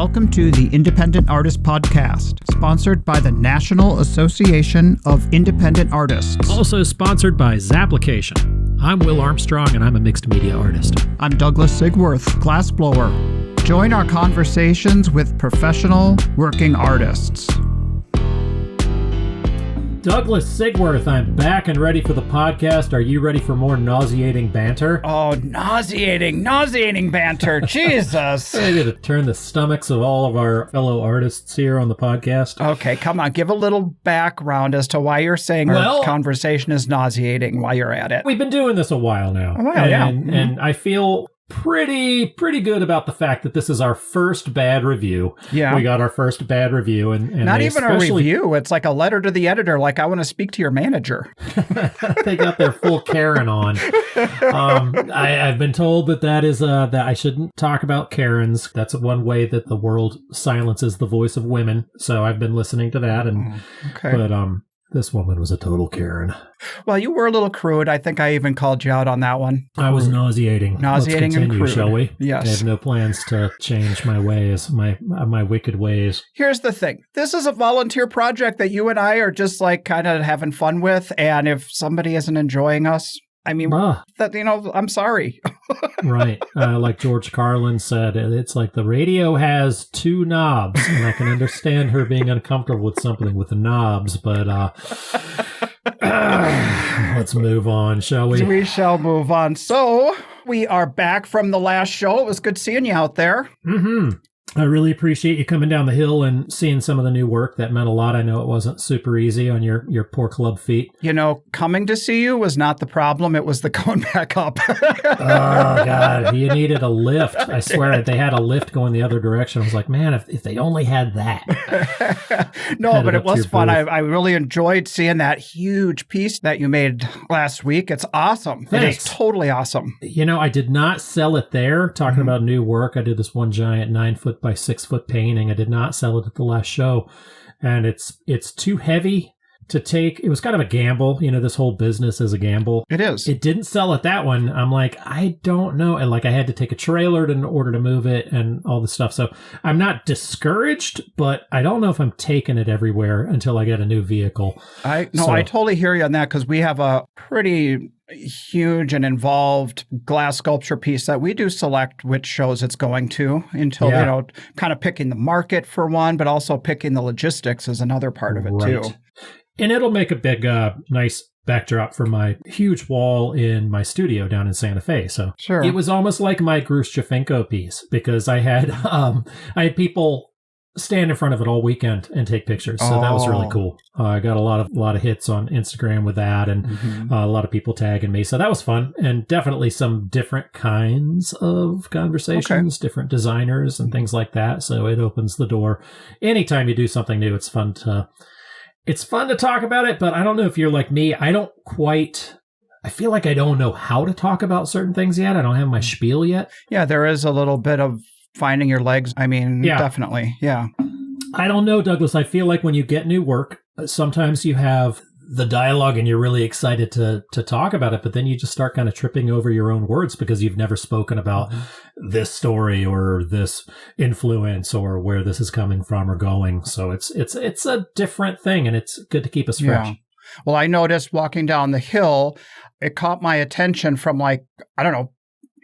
Welcome to the Independent Artist Podcast, sponsored by the National Association of Independent Artists. Also sponsored by Zapplication. I'm Will Armstrong, and I'm a mixed media artist. I'm Douglas Sigworth, glassblower. Join our conversations with professional working artists. Douglas Sigworth, I'm back and ready for the podcast. Are you ready for more nauseating banter? Oh, nauseating banter. Jesus. Ready to turn the stomachs of all of our fellow artists here on the podcast? Okay, come on. Give a little background as to why you're saying our conversation is nauseating while you're at it. We've been doing this a while now. And I feel pretty good about the fact that this is our first bad review. Yeah. We got our first bad review. And not even a review. It's like a letter to the editor, like, I want to speak to your manager. They got their full Karen on. I've been told that is that I shouldn't talk about Karens. That's one way that the world silences the voice of women. So I've been listening to that. But this woman was a total Karen. Well, you were a little crude. I think I even called you out on that one. I was nauseating. Let's continue, and crude. Shall we? Yes. I have no plans to change my ways, my wicked ways. Here's the thing. This is a volunteer project that you and I are just like kind of having fun with. And if somebody isn't enjoying us, I mean, I'm sorry. Right. Like George Carlin said, it's like the radio has two knobs, and I can understand her being uncomfortable with something with the knobs, but let's move on, shall we? We shall move on. So we are back from the last show. It was good seeing you out there. Mm-hmm. I really appreciate you coming down the hill and seeing some of the new work. That meant a lot. I know it wasn't super easy on your poor club feet. You know, coming to see you was not the problem. It was the going back up. Oh, God. You needed a lift. I swear they had a lift going the other direction. I was like, man, if they only had that. No, but it was fun. I really enjoyed seeing that huge piece that you made last week. It's awesome. Thanks. It is totally awesome. You know, I did not sell it there. Talking about new work, I did this one giant 9-foot by 6-foot painting. I did not sell it at the last show, and it's too heavy to take. It was kind of a gamble. You know, this whole business is a gamble. It is. It didn't sell at that one. I'm like, I don't know. And like, I had to take a trailer in order to move it and all this stuff. So I'm not discouraged, but I don't know if I'm taking it everywhere until I get a new vehicle. I totally hear you on that, because we have a pretty huge and involved glass sculpture piece that we do select which shows it's going to until, kind of picking the market for one, but also picking the logistics is another part of it too. And it'll make a big, nice backdrop for my huge wall in my studio down in Santa Fe. So sure. It was almost like my Gruschafinko piece, because I had people stand in front of it all weekend and take pictures. So that was really cool. I got a lot of hits on Instagram with that, and a lot of people tagging me. So that was fun, and definitely some different kinds of conversations, different designers and things like that. So it opens the door. Anytime you do something new, it's fun to talk about it, but I don't know if you're like me. I feel like I don't know how to talk about certain things yet. I don't have my spiel yet. Yeah, there is a little bit of finding your legs. I mean, definitely. Yeah. I don't know, Douglas. I feel like when you get new work, sometimes you have the dialogue and you're really excited to talk about it, but then you just start kind of tripping over your own words because you've never spoken about this story or this influence or where this is coming from or going. So it's a different thing, and it's good to keep us fresh. Yeah. Well, I noticed walking down the hill, it caught my attention from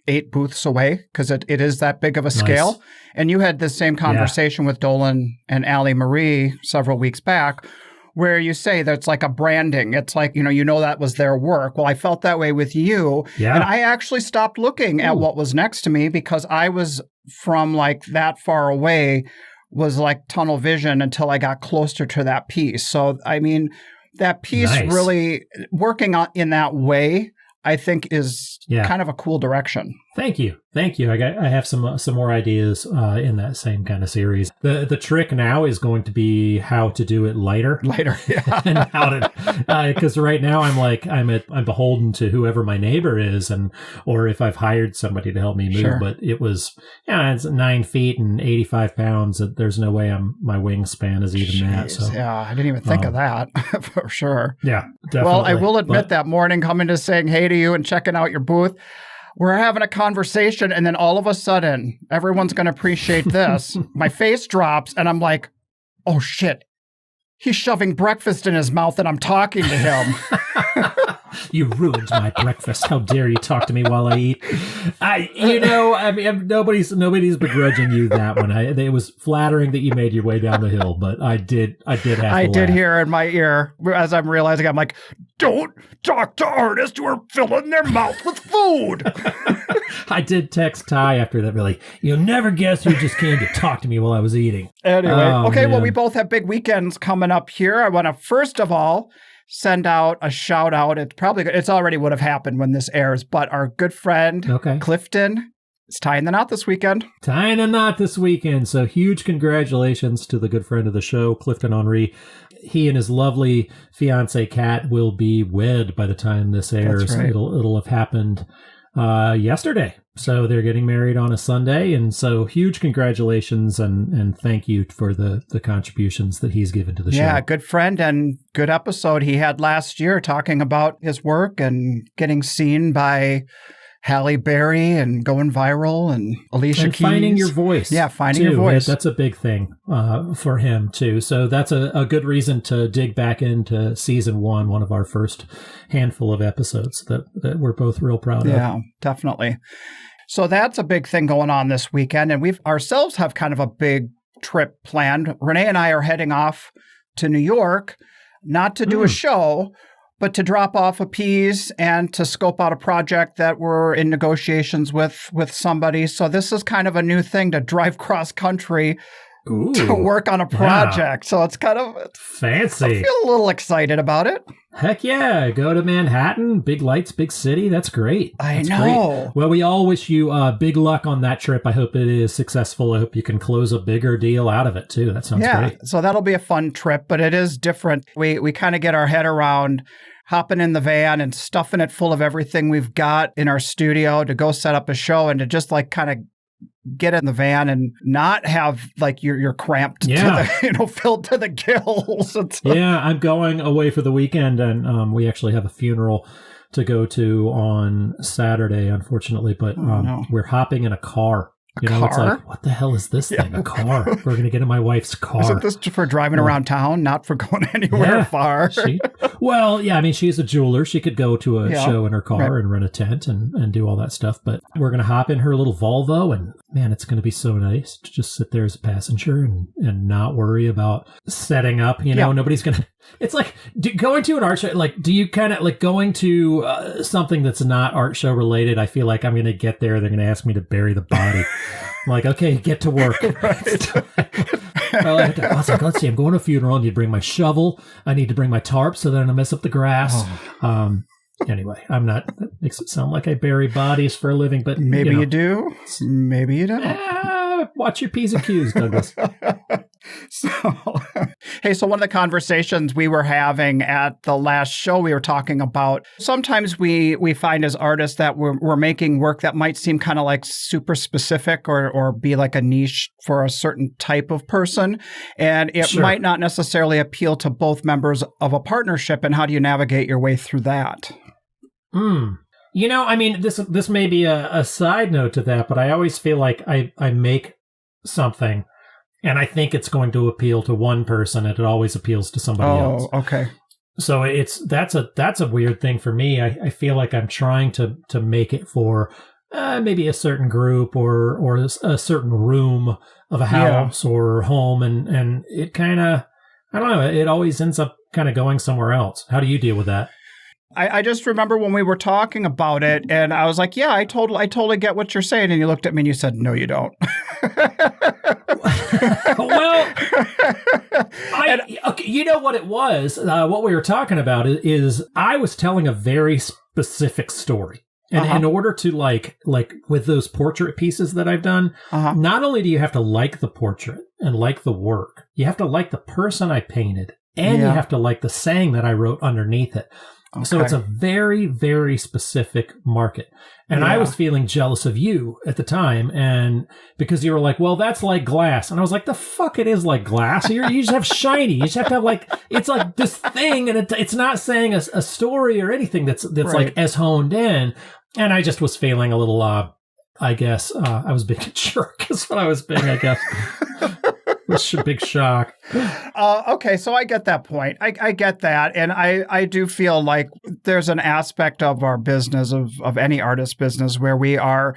8 booths away, because it is that big of a scale. Nice. And you had this same conversation with Dolan and Allie Marie several weeks back, where you say that's like a branding. It's like, that was their work. Well, I felt that way with you. Yeah. And I actually stopped looking at what was next to me, because I was from like that far away, was like tunnel vision until I got closer to that piece. So, I mean, that piece really working in that way, I think is kind of a cool direction. Thank you. I have some more ideas in that same kind of series. The trick now is going to be how to do it lighter, yeah. And how to, because right now I'm beholden to whoever my neighbor is, or if I've hired somebody to help me move. Sure. But it was it's 9 feet and 85 pounds. There's no way my wingspan is even that. So yeah, I didn't even think of that for sure. Yeah, definitely. Well, I will admit that morning coming to saying hey to you and checking out your booth, we're having a conversation, and then all of a sudden, everyone's going to appreciate this. My face drops, and I'm like, oh, shit. He's shoving breakfast in his mouth, and I'm talking to him. You ruined my breakfast. How dare you talk to me while I eat? Nobody's begrudging you that one. It was flattering that you made your way down the hill, but I did hear in my ear as I'm realizing, I'm like, don't talk to artists who are filling their mouth with food. I did text Ty after that, really. You'll never guess who just came to talk to me while I was eating. Anyway, well, we both have big weekends coming up here. I want to first of all send out a shout out. It's already would have happened when this airs, but our good friend Clifton is tying the knot this weekend. So huge congratulations to the good friend of the show, Clifton Henry. He and his lovely fiance Kat will be wed by the time this airs. That's right. It'll have happened yesterday. So they're getting married on a Sunday. And so huge congratulations and thank you for the contributions that he's given to the show. Yeah, good friend and good episode he had last year talking about his work and getting seen by Halle Berry and going viral and Alicia Keys. Finding your voice. Yeah, finding your voice. That's a big thing for him, too. So that's a good reason to dig back into season one of our first handful of episodes that we're both real proud of. Yeah, definitely. So that's a big thing going on this weekend. And we ourselves have kind of a big trip planned. Renee and I are heading off to New York, not to do a show, but to drop off a piece and to scope out a project that we're in negotiations with somebody. So this is kind of a new thing to drive cross country to work on a project. Yeah. So it's kind of fancy. I feel a little excited about it. Heck yeah. Go to Manhattan, big lights, big city. That's great. I know. Great. Well, we all wish you big luck on that trip. I hope it is successful. I hope you can close a bigger deal out of it too. That sounds great. So that'll be a fun trip, but it is different. We kind of get our head around hopping in the van and stuffing it full of everything we've got in our studio to go set up a show and to just like kind of get in the van and not have like you're cramped to the, filled to the gills. I'm going away for the weekend and we actually have a funeral to go to on Saturday, unfortunately, but we're hopping in a car. It's like, what the hell is this thing? A car. We're going to get in my wife's car. Isn't this for driving around town, not for going anywhere far? She's a jeweler. She could go to a show in her car and rent a tent and do all that stuff. But we're going to hop in her little Volvo and, man, it's going to be so nice to just sit there as a passenger and not worry about setting up. Nobody's going to... It's like going to an art show. Like, do you kind of like going to something that's not art show related? I feel like I'm going to get there. They're going to ask me to bury the body. I'm like, okay, get to work. I was like, let's see, I'm going to a funeral. I need to bring my shovel. I need to bring my tarp so that I don't mess up the grass. Anyway, I'm not. That makes it sound like I bury bodies for a living, but maybe you do. Maybe you don't. Watch your P's and Q's, Douglas. So one of the conversations we were having at the last show, we were talking about sometimes we find as artists that we're making work that might seem kind of like super specific or be like a niche for a certain type of person. And it might not necessarily appeal to both members of a partnership. And how do you navigate your way through that? This may be a side note to that, but I always feel like I make something and I think it's going to appeal to one person and it always appeals to somebody else. Oh, okay. So that's a weird thing for me. I feel like I'm trying to make it for maybe a certain group or a certain room of a house or home. And it kind of, I don't know, it always ends up kind of going somewhere else. How do you deal with that? I just remember when we were talking about it, and I was like, "Yeah, I totally get what you're saying." And you looked at me and you said, "No, you don't." Well, you know what it was? What we were talking about is I was telling a very specific story. And in order to like with those portrait pieces that I've done, not only do you have to like the portrait and like the work, you have to like the person I painted, and you have to like the saying that I wrote underneath it. Okay. So it's a very, very specific market. And I was feeling jealous of you at the time. And because you were like, well, that's like glass. And I was like, the fuck it is like glass. You just have shiny. You just have to have like, it's like this thing. And it's not saying a story or anything that's like as honed in. And I just was feeling a little, I guess, I was being a jerk is what I was being, I guess. It was a big shock. Okay, so I get that point. I get that. And I do feel like there's an aspect of our business, of any artist business, where we're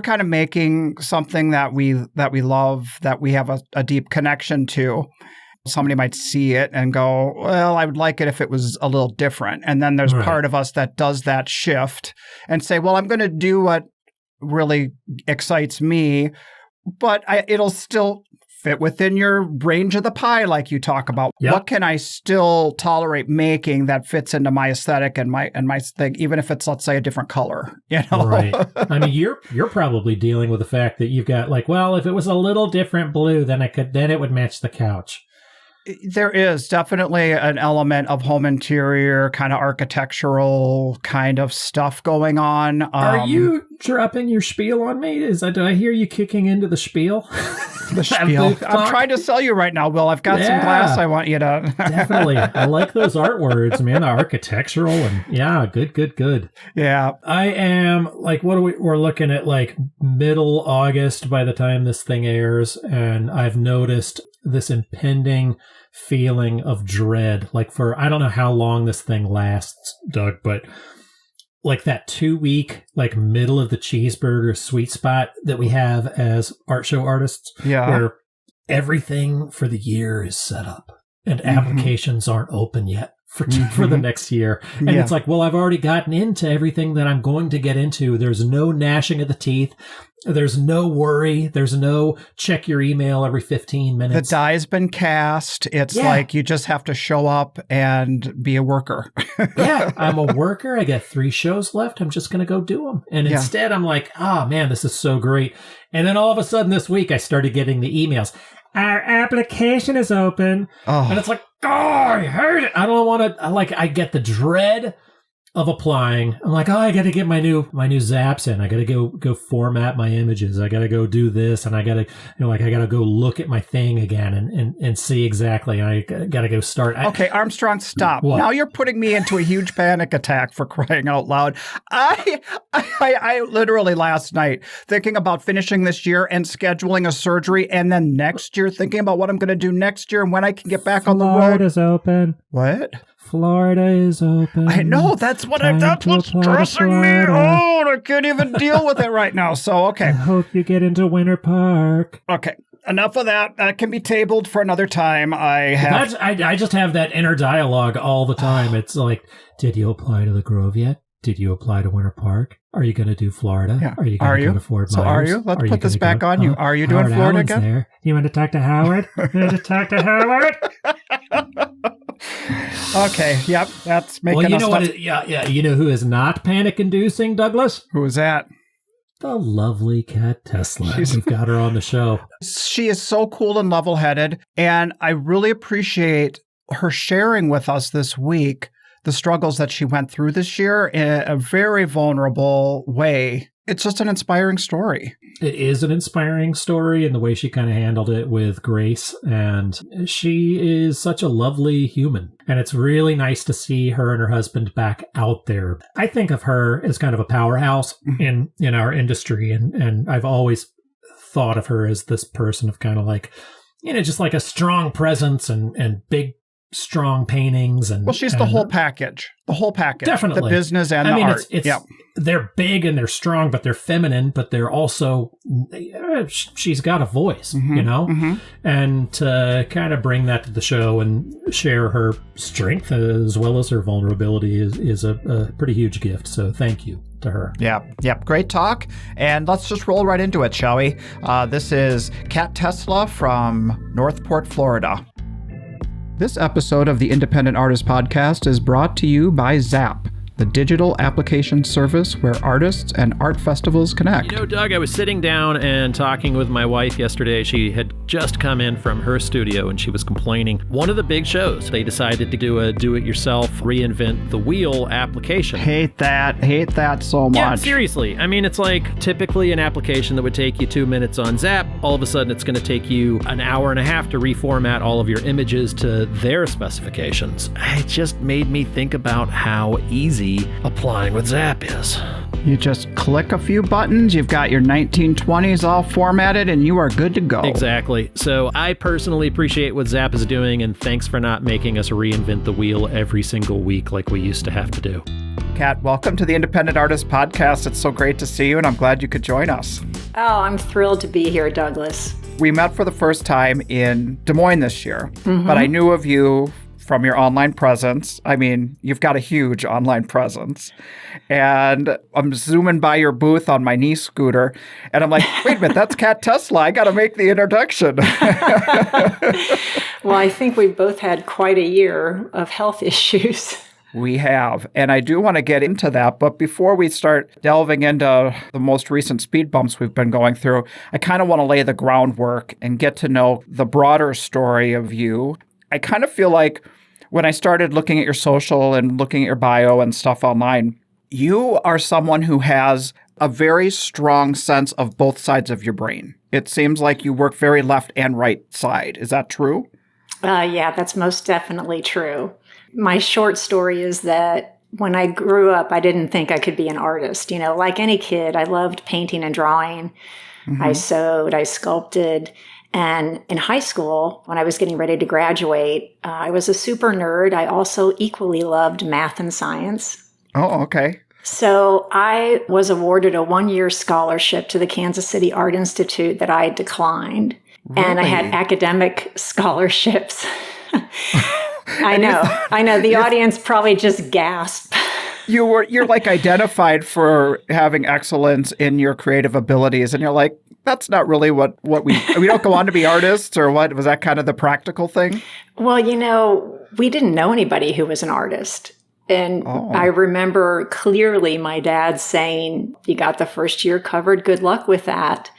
kind of making something that we love, that we have a deep connection to. Somebody might see it and go, well, I would like it if it was a little different. And then there's part of us that does that shift and say, well, I'm going to do what really excites me, but it'll still fit within your range of the pie, like you talk about. Yep. What can I still tolerate making that fits into my aesthetic and my thing, even if it's, let's say, a different color, you know? Right. I mean, you're probably dealing with the fact that you've got like, well, if it was a little different blue, then it would match the couch. There is definitely an element of home interior, kind of architectural kind of stuff going on. Are you dropping your spiel on me? Do I hear you kicking into the spiel? The spiel. I'm trying to sell you right now, Will. I've got some glass I want you to... Definitely. I like those art words, man. Architectural and good. Yeah. I am like, we're looking at like middle August by the time this thing airs. And I've noticed this impending feeling of dread, like for, I don't know how long this thing lasts, Doug, but like that 2-week, like middle of the cheeseburger sweet spot that we have as art show artists, where everything for the year is set up and applications aren't open yet for the next year. And it's like, well, I've already gotten into everything that I'm going to get into. There's no gnashing of the teeth. There's no worry. There's no check your email every 15 minutes. The die's been cast. It's like you just have to show up and be a worker. I'm a worker. I got 3 shows left. I'm just going to go do them. And instead, I'm like, oh, man, this is so great. And then all of a sudden this week, I started getting the emails. Our application is open. Oh. And it's like, oh, I hate it. I don't want to, I get the dread of applying. I'm like, oh, I got to get my new zaps in. I got to go format my images. I got to go do this. And I got to, I got to go look at my thing again and see exactly. I got to go start. Okay, Armstrong, stop. What? Now you're putting me into a huge panic attack, for crying out loud. I literally last night thinking about finishing this year and scheduling a surgery, and then next year thinking about what I'm going to do next year and when I can get back on the road. Florida's open. What? Florida is open. I know. That's what's stressing me out. I can't even deal with it right now. So, okay. I hope you get into Winter Park. Okay. Enough of that. That can be tabled for another time. I just have that inner dialogue all the time. It's like, did you apply to the Grove yet? Did you apply to Winter Park? Are you going to do Florida? Yeah. Are you going to go to Fort Myers? So are you? Let's put this back on you. Are you doing Florida again? There. You want to talk to Howard? Okay. Yep. That's making Well, you know what? You know who is not panic-inducing, Douglas? Who is that? The lovely Kat Tesla. We've got her on the show. She is so cool and level-headed, and I really appreciate her sharing with us this week the struggles that she went through this year in a very vulnerable way. It's just an inspiring story. It is an inspiring story, and the way she kind of handled it with grace. And she is such a lovely human. And it's really nice to see her and her husband back out there. I think of her as kind of a powerhouse in our industry. And I've always thought of her as this person of kind of like, just like a strong presence and big, strong paintings. And she's the whole package. Definitely. The business and the art. They're big and they're strong, but they're feminine, but they're also, she's got a voice, and to kind of bring that to the show and share her strength as well as her vulnerability is a pretty huge gift. So thank you to her. Yep. Great talk. And let's just roll right into it, shall we? This is Kat Tesla from Northport, Florida. This episode of the Independent Artist Podcast is brought to you by Zap, the digital application service where artists and art festivals connect. Doug, I was sitting down and talking with my wife yesterday. She had just come in from her studio and she was complaining. One of the big shows, they decided to do a do-it-yourself, reinvent the wheel application. Hate that so much. Yeah, seriously. I mean, it's like typically an application that would take you 2 minutes on Zap. All of a sudden, it's going to take you an hour and a half to reformat all of your images to their specifications. It just made me think about how easy easy applying with Zap is. You just click a few buttons, you've got your 1920s all formatted, and you are good to go. Exactly. So I personally appreciate what Zap is doing, and thanks for not making us reinvent the wheel every single week like we used to have to do. Kat, welcome to the Independent Artist Podcast. It's so great to see you, and I'm glad you could join us. Oh, I'm thrilled to be here, Douglas. We met for the first time in Des Moines this year, but I knew of you from your online presence. I mean, you've got a huge online presence. And I'm zooming by your booth on my knee scooter, and I'm like, wait a minute, that's Kat Tesla. I got to make the introduction. Well, I think we've both had quite a year of health issues. We have. And I do want to get into that. But before we start delving into the most recent speed bumps we've been going through, I kind of want to lay the groundwork and get to know the broader story of you. I kind of feel like when I started looking at your social and looking at your bio and stuff online, you are someone who has a very strong sense of both sides of your brain. It seems like you work very left and right side. Is that true? Yeah, that's most definitely true. My short story is that when I grew up, I didn't think I could be an artist. You know, like any kid, I loved painting and drawing. I sewed, I sculpted. And in high school, when I was getting ready to graduate, I was a super nerd. I also equally loved math and science. Oh, okay. So I was awarded a one-year scholarship to the Kansas City Art Institute that I declined. Really? And I had academic scholarships. I know. The audience probably just gasped. You're like identified for having excellence in your creative abilities, and you're like, that's not really what we don't go on to be artists, or what? Was that kind of the practical thing? Well, we didn't know anybody who was an artist. And I remember clearly my dad saying, you got the first year covered, good luck with that.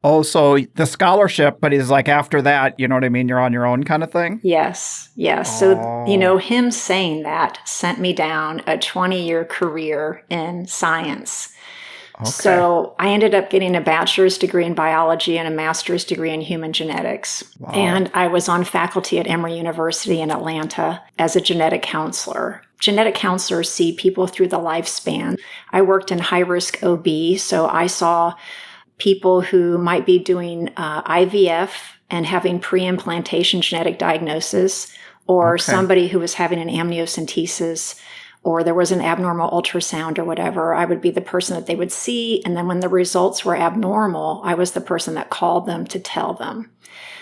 Oh, so the scholarship, but is like after that, you know what I mean? You're on your own kind of thing? Yes. So, him saying that sent me down a 20-year career in science. Okay. So I ended up getting a bachelor's degree in biology and a master's degree in human genetics. Wow. And I was on faculty at Emory University in Atlanta as a genetic counselor. Genetic counselors see people through the lifespan. I worked in high-risk OB, so I saw people who might be doing IVF and having pre-implantation genetic diagnosis, or somebody who was having an amniocentesis, or there was an abnormal ultrasound or whatever. I would be the person that they would see. And then when the results were abnormal, I was the person that called them to tell them.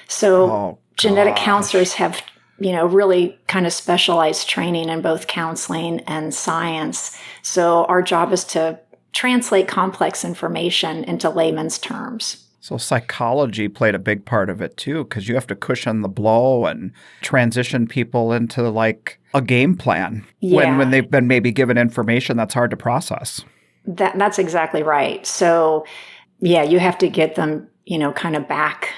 So genetic counselors have, really kind of specialized training in both counseling and science. So our job is to translate complex information into layman's terms. So psychology played a big part of it too, because you have to cushion the blow and transition people into like a game plan when they've been maybe given information that's hard to process. That's exactly right. So you have to get them, kind of back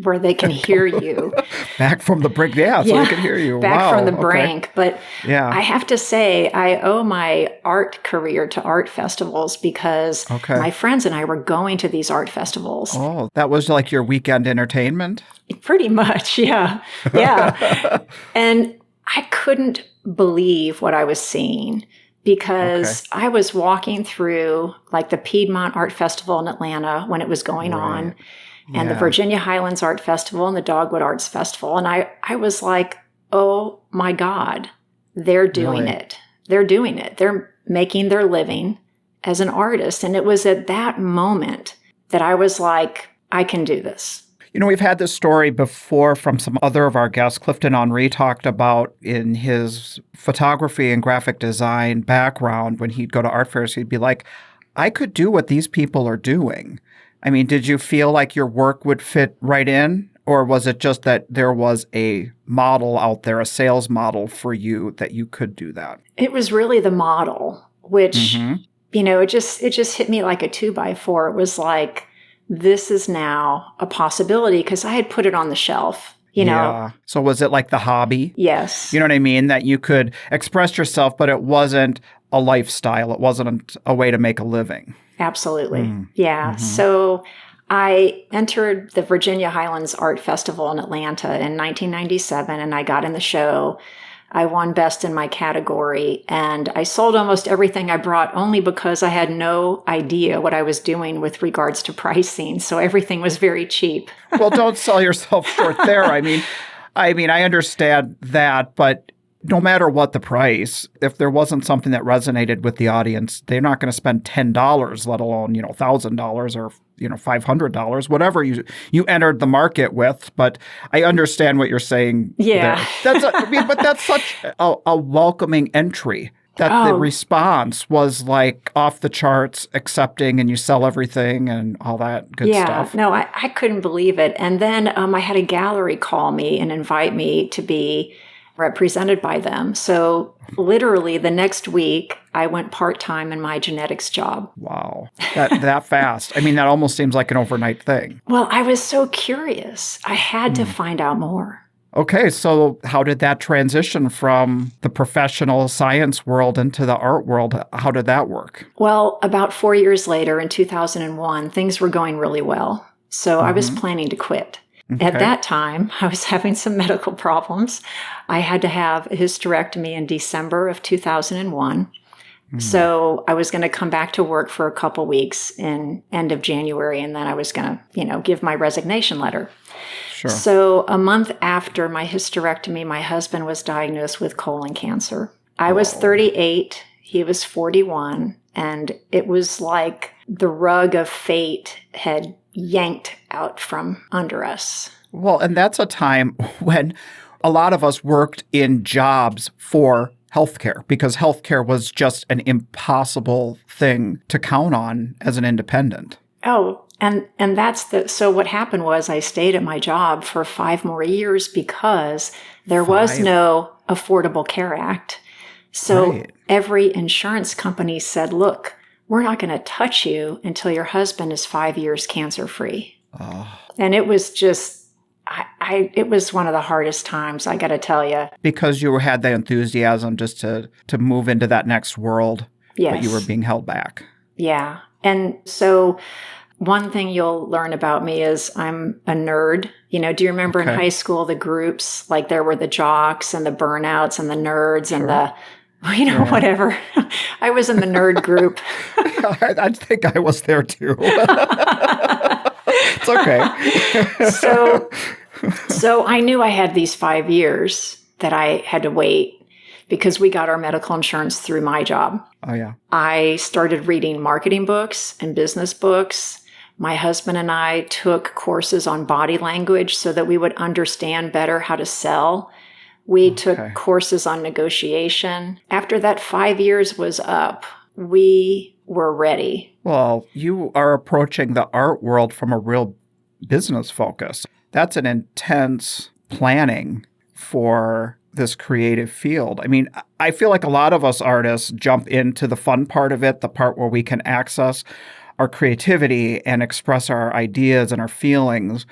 where they can hear you. Back from the brink, so they can hear you. Back from the brink. But I have to say, I owe my art career to art festivals because my friends and I were going to these art festivals. Oh, that was like your weekend entertainment? Pretty much, yeah. And I couldn't believe what I was seeing because I was walking through like the Piedmont Art Festival in Atlanta when it was going on, and the Virginia Highlands Art Festival and the Dogwood Arts Festival. And I was like, oh my God, they're doing it. They're doing it. They're making their living as an artist. And it was at that moment that I was like, I can do this. We've had this story before from some other of our guests. Clifton Henry talked about in his photography and graphic design background, when he'd go to art fairs, he'd be like, I could do what these people are doing. I mean, did you feel like your work would fit right in? Or was it just that there was a model out there, a sales model for you that you could do that? It was really the model, which, it just hit me like a 2x4. It was like, this is now a possibility because I had put it on the shelf, Yeah. So was it like the hobby? Yes. You know what I mean? That you could express yourself, but it wasn't a lifestyle. It wasn't a way to make a living. Absolutely. So I entered the Virginia Highlands Art Festival in Atlanta in 1997, and I got in the show. I won best in my category, and I sold almost everything I brought only because I had no idea what I was doing with regards to pricing. So everything was very cheap. Well, don't sell yourself short there. I mean, I understand that, but no matter what the price, if there wasn't something that resonated with the audience, they're not going to spend $10, let alone, $1,000 or, $500, whatever you entered the market with. But I understand what you're saying. Yeah. There. But that's such a welcoming entry. That the response was like off the charts, accepting, and you sell everything and all that good stuff. No, I couldn't believe it. And then I had a gallery call me and invite me to be represented by them. So literally the next week, I went part-time in my genetics job. Wow. That fast. I mean, that almost seems like an overnight thing. Well, I was so curious. I had to find out more. Okay, so how did that transition from the professional science world into the art world? How did that work? Well, about 4 years later, in 2001, things were going really well. So I was planning to quit. Okay. At that time, I was having some medical problems. I had to have a hysterectomy in December of 2001. So I was going to come back to work for a couple weeks in end of January, and then I was going to, give my resignation letter. Sure. So a month after my hysterectomy, my husband was diagnosed with colon cancer. I was 38, he was 41, and it was like the rug of fate had yanked out from under us. Well, and that's a time when a lot of us worked in jobs for healthcare because healthcare was just an impossible thing to count on as an independent. Oh, and so what happened was I stayed at my job for 5 more years because there was no Affordable Care Act. So every insurance company said, look, we're not going to touch you until your husband is 5 years cancer-free. And it was just, it was one of the hardest times, I got to tell you. Because you had the enthusiasm just to move into that next world, yes. But you were being held back. Yeah. And so one thing you'll learn about me is I'm a nerd. Do you remember in high school, the groups, like there were the jocks and the burnouts and the nerds and whatever. I was in the nerd group. I think I was there too. It's okay. So I knew I had these 5 years that I had to wait because we got our medical insurance through my job. Oh, yeah. I started reading marketing books and business books. My husband and I took courses on body language so that we would understand better how to sell. We took courses on negotiation. After that 5 years was up, we were ready. Well, you are approaching the art world from a real business focus. That's an intense planning for this creative field. I mean, I feel like a lot of us artists jump into the fun part of it, the part where we can access our creativity and express our ideas and our feelings.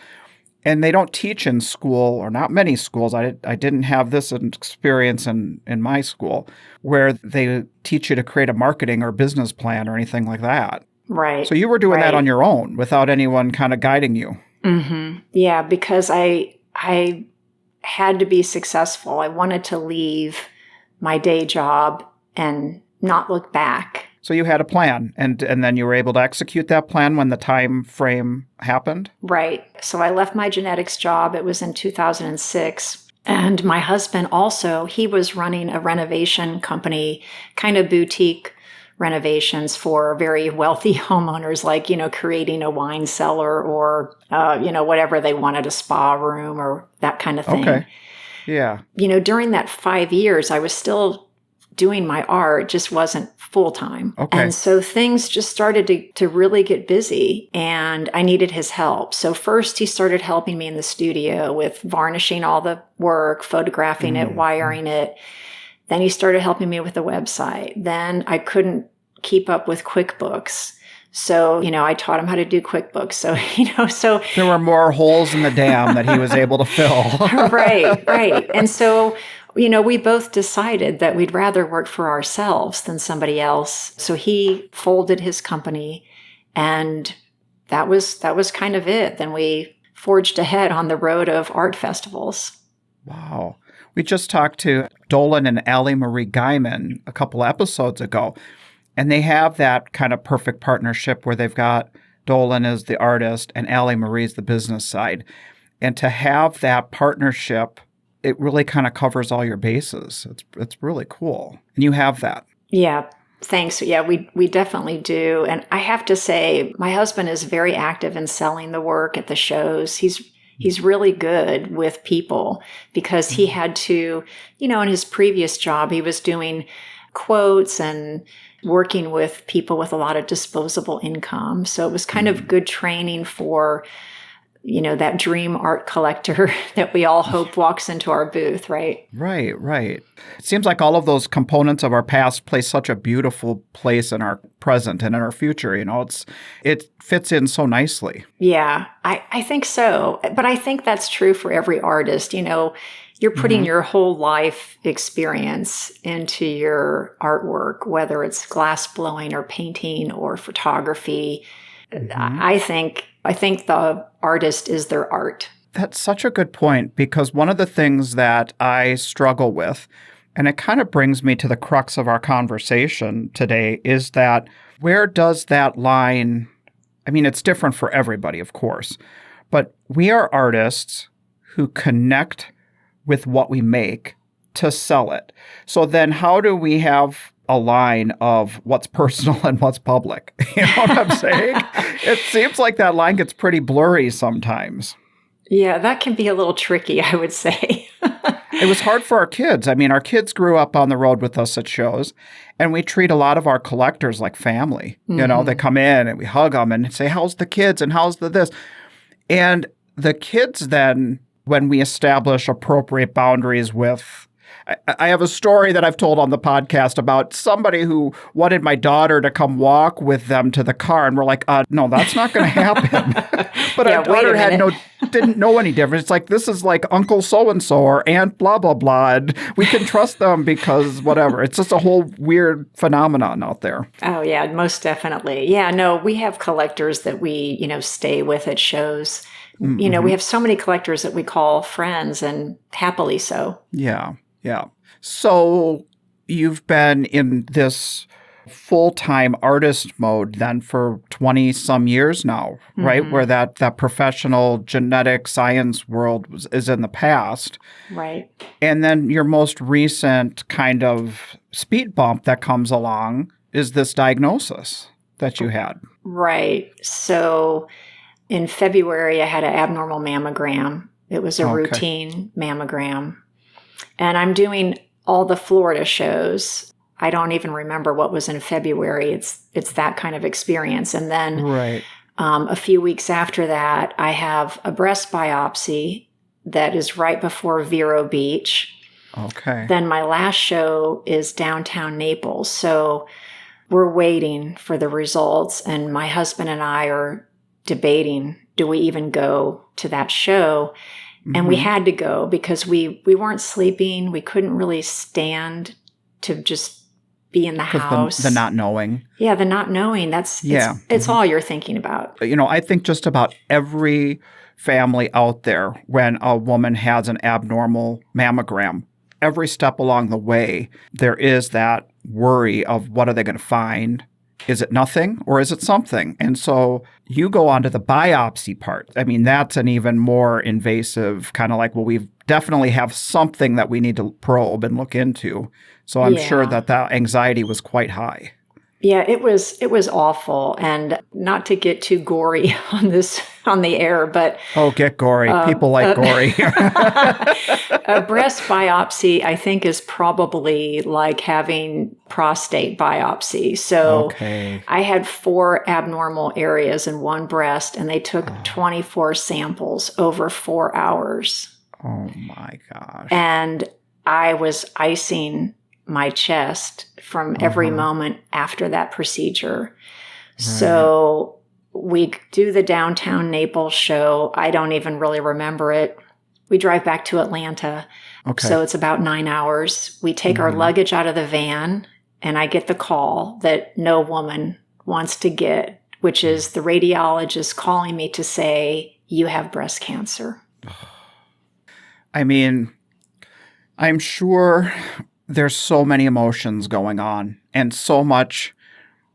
And they don't teach in school, or not many schools. I didn't have this experience in my school, where they teach you to create a marketing or business plan or anything like that. Right. So you were doing that on your own without anyone kind of guiding you. Mm-hmm. Yeah, because I had to be successful. I wanted to leave my day job and not look back. So you had a plan, and then you were able to execute that plan when the time frame happened? Right. So I left my genetics job. It was in 2006. And my husband also, he was running a renovation company, kind of boutique renovations for very wealthy homeowners, like, creating a wine cellar or, whatever they wanted, a spa room or that kind of thing. Okay. Yeah. During that 5 years, I was still doing my art, just wasn't full-time. Okay. And so things just started to really get busy, and I needed his help. So first he started helping me in the studio with varnishing all the work, photographing it, wiring it. Then he started helping me with the website. Then I couldn't keep up with QuickBooks. So, I taught him how to do QuickBooks. So, there were more holes in the dam that he was able to fill. Right. And so, we both decided that we'd rather work for ourselves than somebody else. So he folded his company, and that was kind of it. Then we forged ahead on the road of art festivals. Wow. We just talked to Dolan and Allie Marie Guyman a couple episodes ago, and they have that kind of perfect partnership where they've got Dolan as the artist and Allie Marie is the business side. And to have that partnership, it really kind of covers all your bases. It's really cool. And you have that. Yeah. Thanks. Yeah, we definitely do. And I have to say, my husband is very active in selling the work at the shows. He's really good with people because he had to, in his previous job, he was doing quotes and working with people with a lot of disposable income. So it was kind of good training for, that dream art collector that we all hope walks into our booth, right? Right. It seems like all of those components of our past play such a beautiful place in our present and in our future. It fits in so nicely. Yeah, I think so. But I think that's true for every artist. You're putting your whole life experience into your artwork, whether it's glass blowing or painting or photography. I think the artist is their art. That's such a good point, because one of the things that I struggle with, and it kind of brings me to the crux of our conversation today, is that where does that line, it's different for everybody, of course, but we are artists who connect with what we make to sell it. So then how do we have a line of what's personal and what's public? You know what I'm saying? It seems like that line gets pretty blurry sometimes. Yeah, that can be a little tricky, I would say. It was hard for our kids. Our kids grew up on the road with us at shows, and we treat a lot of our collectors like family. They come in and we hug them and say, how's the kids and how's the this? And the kids then, when we establish appropriate boundaries with, I have a story that I've told on the podcast about somebody who wanted my daughter to come walk with them to the car, and we're like, no, that's not going to happen. But our daughter didn't know any difference. It's like, this is like Uncle so-and-so or Aunt blah, blah, blah. And we can trust them because whatever. It's just a whole weird phenomenon out there. Oh, yeah, most definitely. Yeah, no, we have collectors that we, stay with at shows. We have so many collectors that we call friends, and happily so. Yeah. So you've been in this full-time artist mode then for 20 some years now, right? Where that professional genetic science world is in the past. Right. And then your most recent kind of speed bump that comes along is this diagnosis that you had. Right. So in February, I had an abnormal mammogram. It was a routine mammogram. And I'm doing all the Florida shows. I don't even remember what was in February. It's that kind of experience. And then a few weeks after that, I have a breast biopsy that is right before Vero Beach. Okay. Then my last show is downtown Naples. So we're waiting for the results. And my husband and I are debating, do we even go to that show? And we had to go because we weren't sleeping. We couldn't really stand to just be in the house. The not knowing. Yeah, the not knowing. It's all you're thinking about. I think just about every family out there, when a woman has an abnormal mammogram, every step along the way, there is that worry of what are they going to find? Is it nothing or is it something? And so you go on to the biopsy part. That's an even more invasive kind of like, well, we definitely have something that we need to probe and look into. So I'm sure that anxiety was quite high. Yeah, it was awful. And not to get too gory on the air, but get gory. People like gory. A breast biopsy, I think, is probably like having prostate biopsy. So I had 4 abnormal areas in one breast, and they took 24 samples over 4 hours. Oh my gosh. And I was icing my chest from every moment after that procedure. Right. So we do the downtown Naples show. I don't even really remember it. We drive back to Atlanta. Okay. So it's about 9 hours. We take our luggage out of the van, and I get the call that no woman wants to get, which is the radiologist calling me to say, you have breast cancer. I'm sure there's so many emotions going on and so much,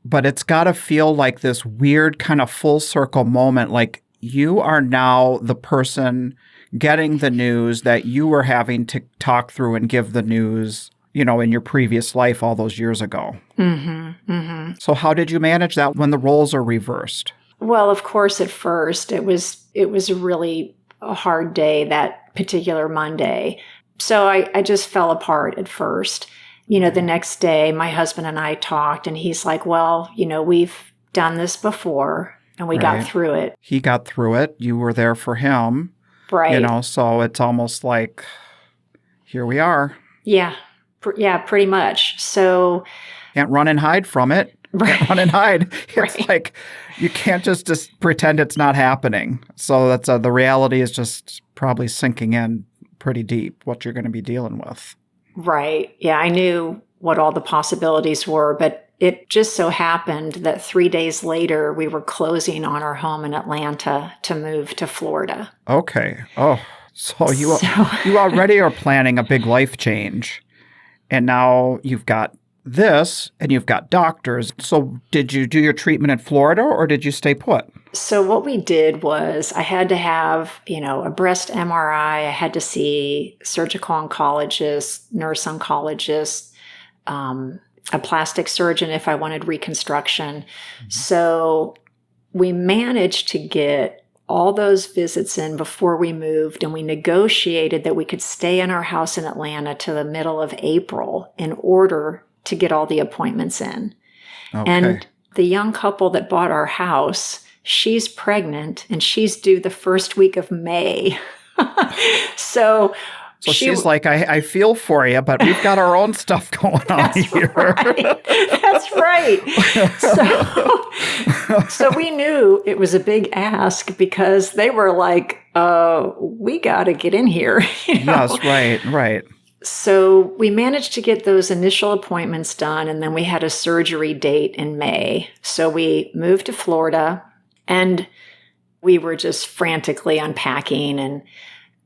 but it's got to feel like this weird kind of full circle moment. Like you are now the person getting the news that you were having to talk through and give the news, in your previous life all those years ago. Mm-hmm, mm-hmm. So how did you manage that when the roles are reversed? Well, of course, at first it was really a hard day, that particular Monday. So I just fell apart at first. The next day, my husband and I talked, and he's like, well, we've done this before, and we got through it. He got through it. You were there for him. Right. So it's almost like, here we are. Yeah. Yeah, pretty much. So. Can't run and hide from it. Right. Can't run and hide. It's like, you can't just pretend it's not happening. So that's the reality is just probably sinking in pretty deep, what you're going to be dealing with. Right. Yeah, I knew what all the possibilities were, but it just so happened that 3 days later, we were closing on our home in Atlanta to move to Florida. Okay. Oh, so you already are planning a big life change. And now you've got this and you've got doctors. So did you do your treatment in Florida or did you stay put? So what we did was I had to have, a breast MRI. I had to see surgical oncologist, nurse oncologist, a plastic surgeon if I wanted reconstruction. Mm-hmm. So we managed to get all those visits in before we moved, and we negotiated that we could stay in our house in Atlanta to the middle of April in order to get all the appointments in. Okay. And the young couple that bought our house, she's pregnant and she's due the first week of May. So she's like, I feel for you, but we've got our own stuff going on here. Right. That's right. So we knew it was a big ask because they were like, we got to get in here. Yes, right. So we managed to get those initial appointments done, and then we had a surgery date in May. So we moved to Florida, and we were just frantically unpacking, and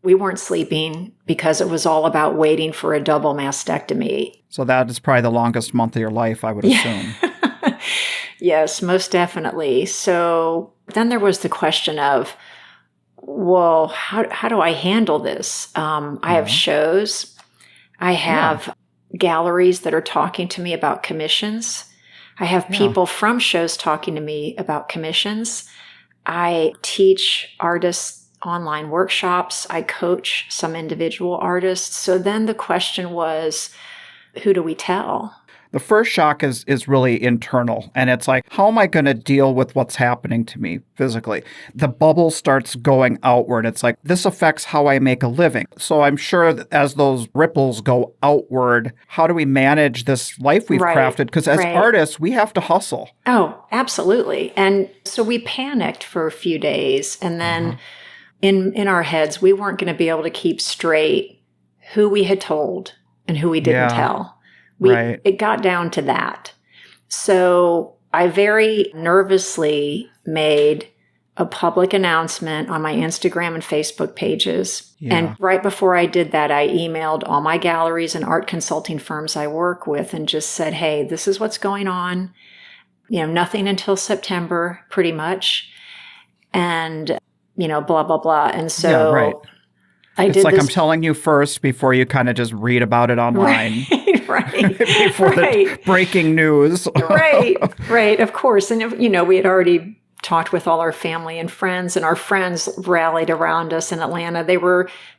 we weren't sleeping because it was all about waiting for a double mastectomy. So that is probably the longest month of your life, I would assume. Yes, most definitely. So then there was the question of, well, how do I handle this? I have shows. I have galleries that are talking to me about commissions. I have people from shows talking to me about commissions. I teach artists online workshops. I coach some individual artists. So then the question was, who do we tell? The first shock is really internal. And it's like, how am I going to deal with what's happening to me physically? The bubble starts going outward. It's like, this affects how I make a living. So I'm sure that as those ripples go outward, how do we manage this life we've crafted? Because as artists, we have to hustle. Oh, absolutely. And so we panicked for a few days. And then in our heads, we weren't going to be able to keep straight who we had told and who we didn't tell. It got down to that. So I very nervously made a public announcement on my Instagram and Facebook pages. Yeah. And right before I did that, I emailed all my galleries and art consulting firms I work with and just said, hey, this is what's going on. Nothing until September, pretty much. And, blah, blah, blah. And so it's like I'm telling you first before you kind of just read about it online. Right. Before the breaking news. Right. Of course. And, we had already talked with all our family and friends, and our friends rallied around us in Atlanta.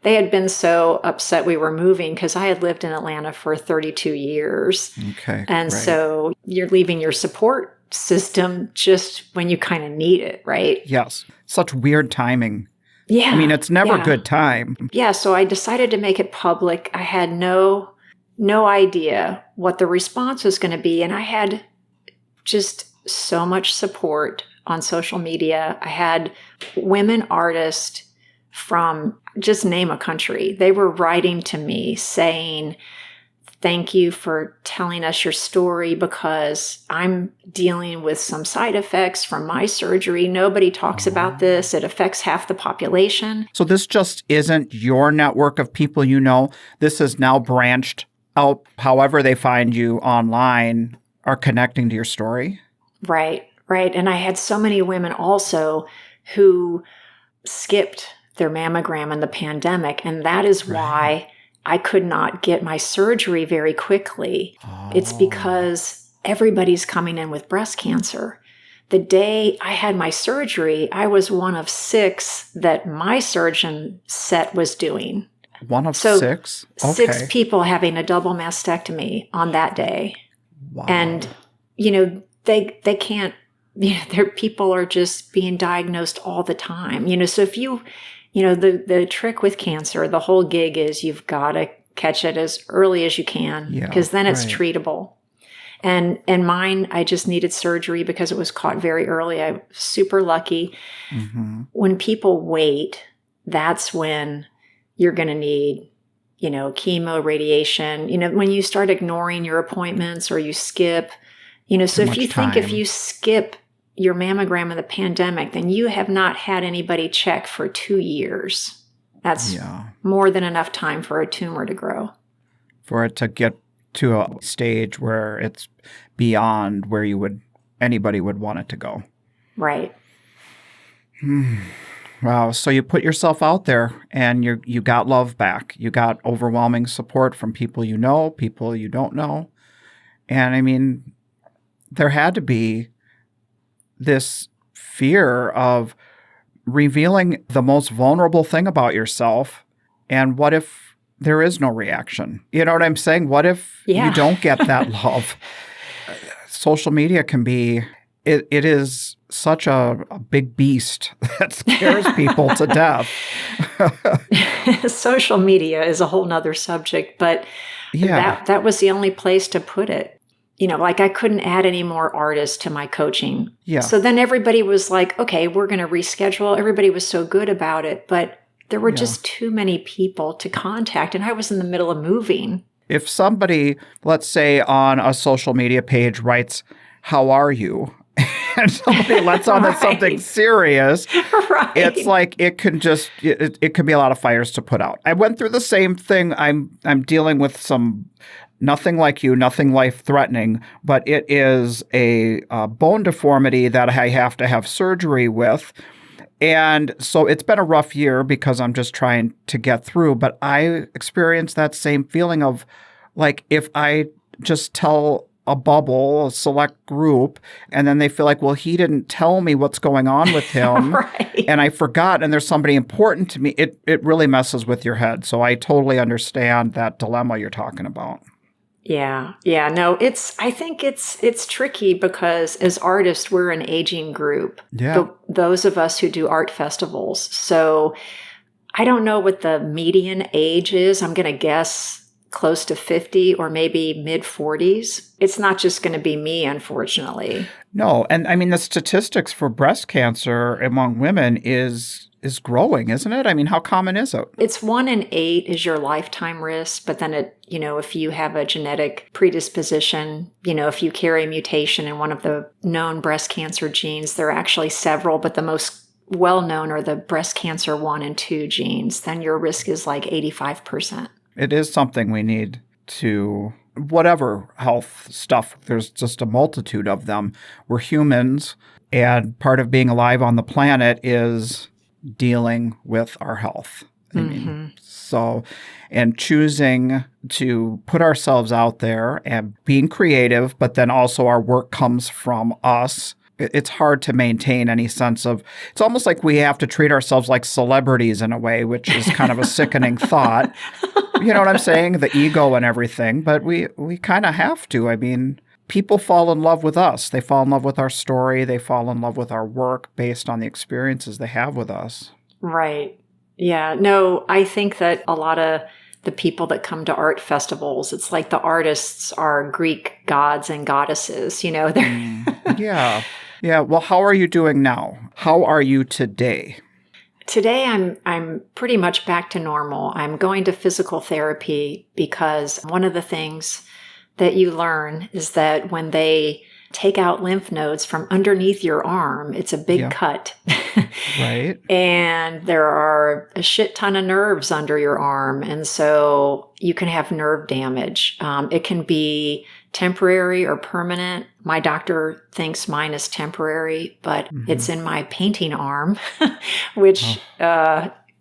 They had been so upset we were moving because I had lived in Atlanta for 32 years. Okay. And so you're leaving your support system just when you kind of need it, right? Yes. Such weird timing. Yeah. I mean, it's never a good time. Yeah. So I decided to make it public. I had no idea what the response was going to be. And I had just so much support on social media. I had women artists from just name a country. They were writing to me saying, thank you for telling us your story because I'm dealing with some side effects from my surgery. Nobody talks about this. It affects half the population. So this just isn't your network of people you know. This is now branched out. However they find you online are connecting to your story. Right, right. And I had so many women also who skipped their mammogram in the pandemic. And that is why I could not get my surgery very quickly. It's because everybody's coming in with breast cancer. The day I had my surgery, I was one of 6 that my surgeon set was doing. One of 6? Okay. 6 people having a double mastectomy on that day. Wow. And, they can't, their people are just being diagnosed all the time. So if the trick with cancer, the whole gig is you've got to catch it as early as you can because then it's treatable. And mine, I just needed surgery because it was caught very early. I'm super lucky. Mm-hmm. When people wait, that's when you're going to need, chemo, radiation. When you start ignoring your appointments or you skip, so if you think if you skip your mammogram in the pandemic, then you have not had anybody check for 2 years. That's more than enough time for a tumor to grow. For it to get to a stage where it's beyond where anybody would want it to go. Right. Wow. So you put yourself out there and you got love back. You got overwhelming support from people you know, people you don't know. And I mean, there had to be this fear of revealing the most vulnerable thing about yourself. And what if there is no reaction? You know what I'm saying? What if you don't get that love? Social media can be, it is such a big beast that scares people to death. Social media is a whole nother subject, but that was the only place to put it. I couldn't add any more artists to my coaching. Yeah. So then everybody was like, okay, we're going to reschedule. Everybody was so good about it, but there were just too many people to contact. And I was in the middle of moving. If somebody, let's say on a social media page writes, "How are you?" and somebody lets on something serious, it's like it can be a lot of fires to put out. I went through the same thing. I'm dealing with some nothing like you, nothing life-threatening, but it is a bone deformity that I have to have surgery with. And so it's been a rough year because I'm just trying to get through. But I experienced that same feeling of like if I just tell a bubble, a select group, and then they feel like, well, he didn't tell me what's going on with him, and I forgot, and there's somebody important to me, it really messes with your head. So I totally understand that dilemma you're talking about. Yeah. No, I think it's tricky because as artists, we're an aging group. Yeah. Those of us who do art festivals. So I don't know what the median age is. I'm going to guess close to 50 or maybe mid 40s. It's not just going to be me, unfortunately. No. And I mean, the statistics for breast cancer among women is growing, isn't it? I mean, how common is it? It's 1 in 8 is your lifetime risk. But then if you have a genetic predisposition, if you carry a mutation in one of the known breast cancer genes, there are actually several, but the most well-known are the breast cancer 1 and 2 genes, then your risk is like 85%. It is something we need to, whatever health stuff, there's just a multitude of them. We're humans, and part of being alive on the planet is dealing with our health. I mean, and choosing to put ourselves out there and being creative, but then also our work comes from us. It's hard to maintain any sense of, it's almost like we have to treat ourselves like celebrities in a way, which is kind of a sickening thought. You know what I'm saying? The ego and everything, but we kind of have to. I mean, people fall in love with us. They fall in love with our story. They fall in love with our work based on the experiences they have with us. Right. Yeah. No, I think that a lot of the people that come to art festivals, it's like the artists are Greek gods and goddesses, Yeah. Yeah. Well, how are you doing now? How are you today? Today, I'm pretty much back to normal. I'm going to physical therapy because one of the things that you learn is that when they take out lymph nodes from underneath your arm, it's a big cut. Right. And there are a shit ton of nerves under your arm. And so you can have nerve damage. It can be temporary or permanent. My doctor thinks mine is temporary, but it's in my painting arm, which,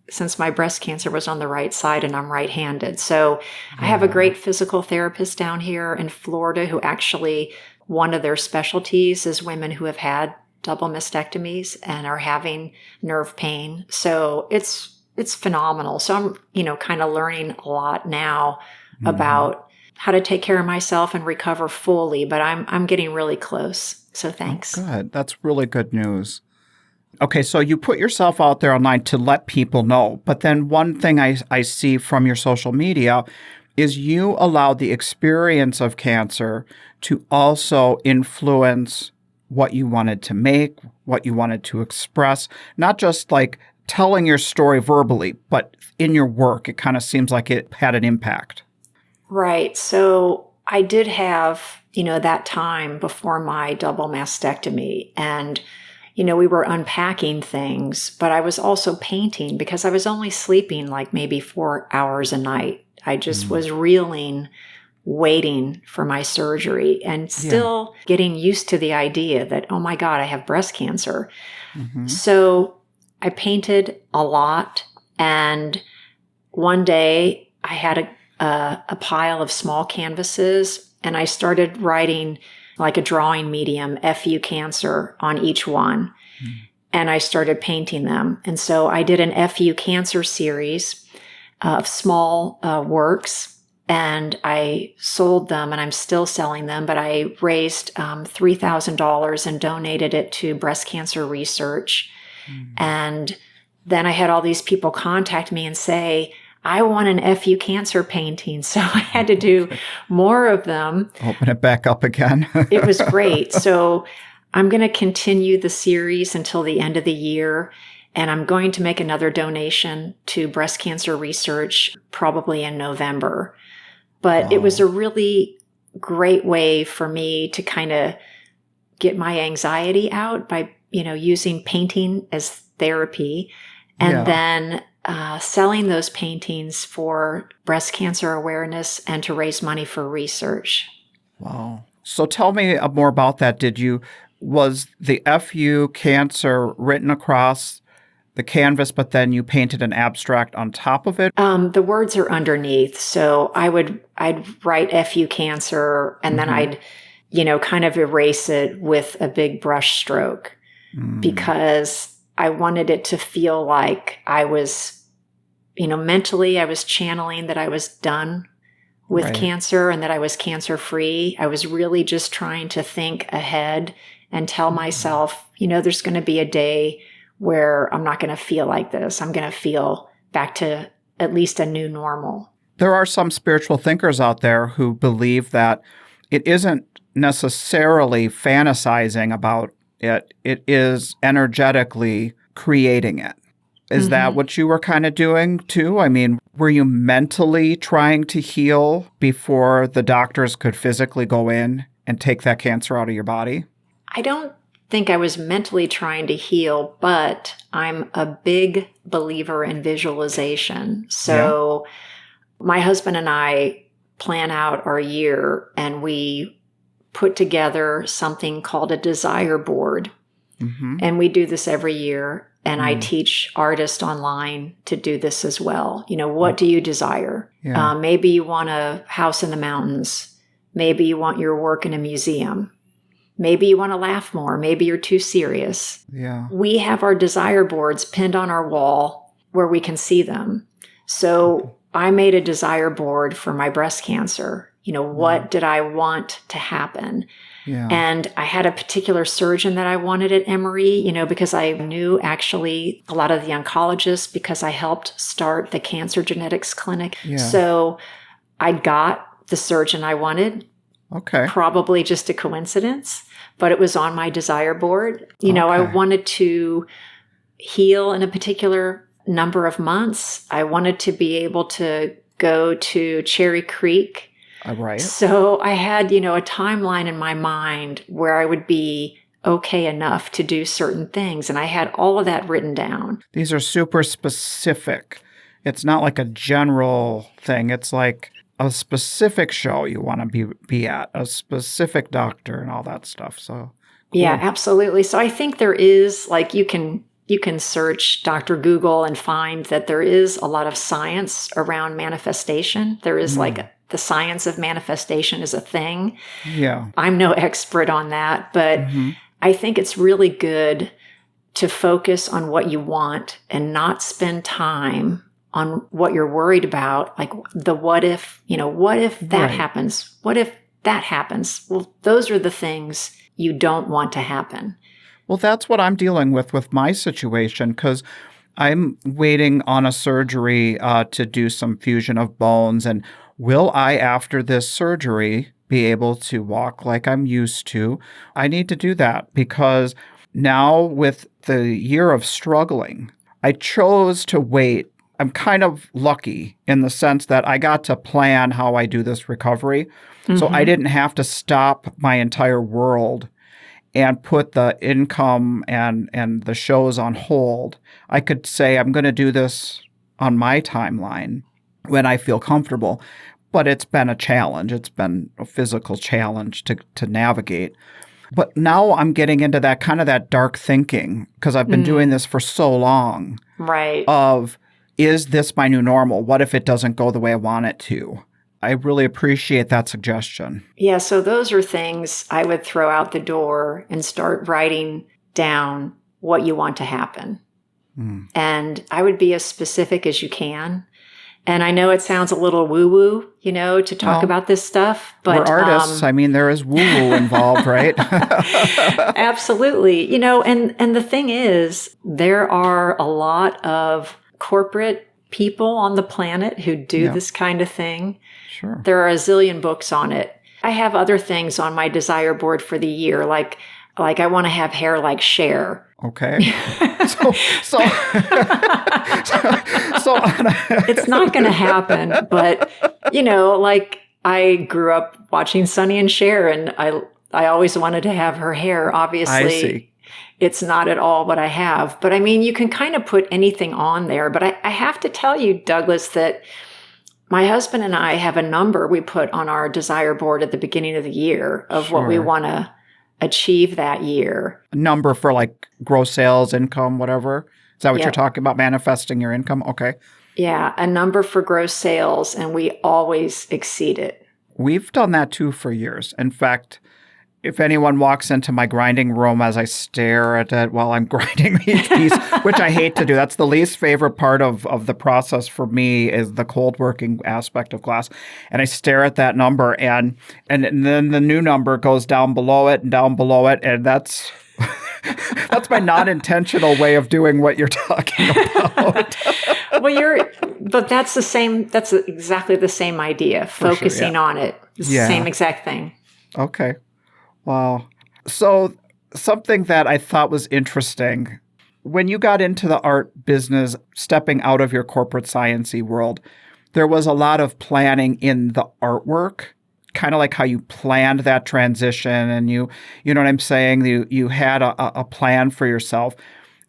since my breast cancer was on the right side and I'm right-handed. So I have a great physical therapist down here in Florida who actually, one of their specialties is women who have had double mastectomies and are having nerve pain. So it's phenomenal. So I'm, kind of learning a lot now about how to take care of myself and recover fully, but I'm getting really close. So thanks. Oh, good. That's really good news. Okay, so you put yourself out there online to let people know, but then one thing I see from your social media is you allow the experience of cancer to also influence what you wanted to make, what you wanted to express, not just like telling your story verbally, but in your work, it kind of seems like it had an impact. Right. So I did have, that time before my double mastectomy, and we were unpacking things, but I was also painting because I was only sleeping like maybe 4 hours a night. I just was reeling, waiting for my surgery and still getting used to the idea that, oh my God, I have breast cancer. So I painted a lot. And one day I had a pile of small canvases and I started writing like a drawing medium, FU Cancer, on each one. And I started painting them. And so I did an FU Cancer series of small works, and I sold them, and I'm still selling them, but I raised $3,000 and donated it to breast cancer research. And then I had all these people contact me and say, I want an FU Cancer painting. So I had to do more of them. Open it back up again. It was great. So I'm going to continue the series until the end of the year. And I'm going to make another donation to breast cancer research probably in November. But it was a really great way for me to kind of get my anxiety out by, using painting as therapy. And then selling those paintings for breast cancer awareness and to raise money for research. Wow. So tell me more about that. Was the FU Cancer written across the canvas, but then you painted an abstract on top of it? The words are underneath. So I'd write FU Cancer and then I'd, kind of erase it with a big brush stroke because I wanted it to feel like I was, mentally I was channeling that I was done with cancer and that I was cancer free. I was really just trying to think ahead and tell myself, there's going to be a day where I'm not going to feel like this. I'm going to feel back to at least a new normal. There are some spiritual thinkers out there who believe that it isn't necessarily fantasizing about it. It is energetically creating it. Is that what you were kind of doing too? I mean, were you mentally trying to heal before the doctors could physically go in and take that cancer out of your body? I don't think I was mentally trying to heal, but I'm a big believer in visualization. So my husband and I plan out our year and we put together something called a desire board. And we do this every year. And I teach artists online to do this as well. What do you desire? Maybe you want a house in the mountains. Maybe you want your work in a museum. Maybe you want to laugh more. Maybe you're too serious. We have our desire boards pinned on our wall where we can see them. So I made a desire board for my breast cancer. What did I want to happen? And I had a particular surgeon that I wanted at Emory, because I knew actually a lot of the oncologists because I helped start the cancer genetics clinic. So I got the surgeon I wanted. Okay. Probably just a coincidence, but it was on my desire board. I wanted to, heal in a particular number of months. I wanted to be able to go to Cherry Creek. Right. So I had, a timeline in my mind where I would be okay enough to do certain things. And I had all of that written down. These are super specific. It's not like a general thing. It's like a specific show you want to be at, a specific doctor and all that stuff. So cool. Yeah, absolutely. So I think there is, like, you can search Dr. Google and find that there is a lot of science around manifestation. There is the science of manifestation is a thing. Yeah. I'm no expert on that, but I think it's really good to focus on what you want and not spend time on what you're worried about, like the what if, what if that happens? What if that happens? Well, those are the things you don't want to happen. Well, that's what I'm dealing with my situation, because I'm waiting on a surgery to do some fusion of bones. And will I, after this surgery, be able to walk like I'm used to? I need to do that because now with the year of struggling, I chose to wait. I'm kind of lucky in the sense that I got to plan how I do this recovery. So I didn't have to stop my entire world and put the income and the shows on hold. I could say, I'm going to do this on my timeline when I feel comfortable. But it's been a challenge. It's been a physical challenge to navigate. But now I'm getting into that kind of that dark thinking because I've been doing this for so long. Right. Of, is this my new normal? What if it doesn't go the way I want it to? I really appreciate that suggestion. Yeah, so those are things I would throw out the door and start writing down what you want to happen. And I would be as specific as you can. And I know it sounds a little woo-woo, to talk about this stuff. But we're artists. There is woo-woo involved, right? Absolutely. And the thing is, there are a lot of corporate people on the planet who do this kind of thing. Sure. There are a zillion books on it. I have other things on my desire board for the year, like I want to have hair like Cher. Okay. So It's not going to happen, but I grew up watching Sonny and Cher, and I always wanted to have her hair. Obviously, I see. It's not at all what I have, but you can kind of put anything on there. But I have to tell you, Douglas, that my husband and I have a number we put on our desire board at the beginning of the year of what we want to achieve that year. A number for like gross sales, income, whatever. Is that what you're talking about? Manifesting your income? Okay. Yeah, a number for gross sales, and we always exceed it. We've done that too for years. In fact, if anyone walks into my grinding room as I stare at it while I'm grinding each piece, which I hate to do, that's the least favorite part of the process for me is the cold working aspect of glass. And I stare at that number and then the new number goes down below it. And that's that's my non-intentional way of doing what you're talking about. But that's exactly the same idea, focusing on it. It's the same exact thing. Okay. Wow. So something that I thought was interesting, when you got into the art business, stepping out of your corporate science-y world, there was a lot of planning in the artwork, kind of like how you planned that transition and you know what I'm saying? You had a plan for yourself,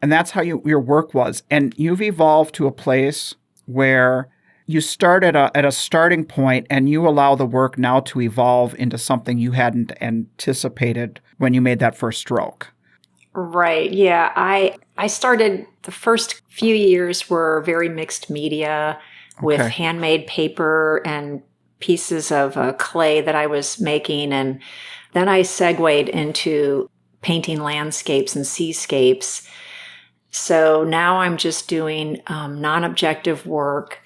and that's how your work was. And you've evolved to a place where you start at a starting point and you allow the work now to evolve into something you hadn't anticipated when you made that first stroke. Right. Yeah. I started, the first few years were very mixed media with handmade paper and pieces of clay that I was making. And then I segued into painting landscapes and seascapes. So now I'm just doing non-objective work.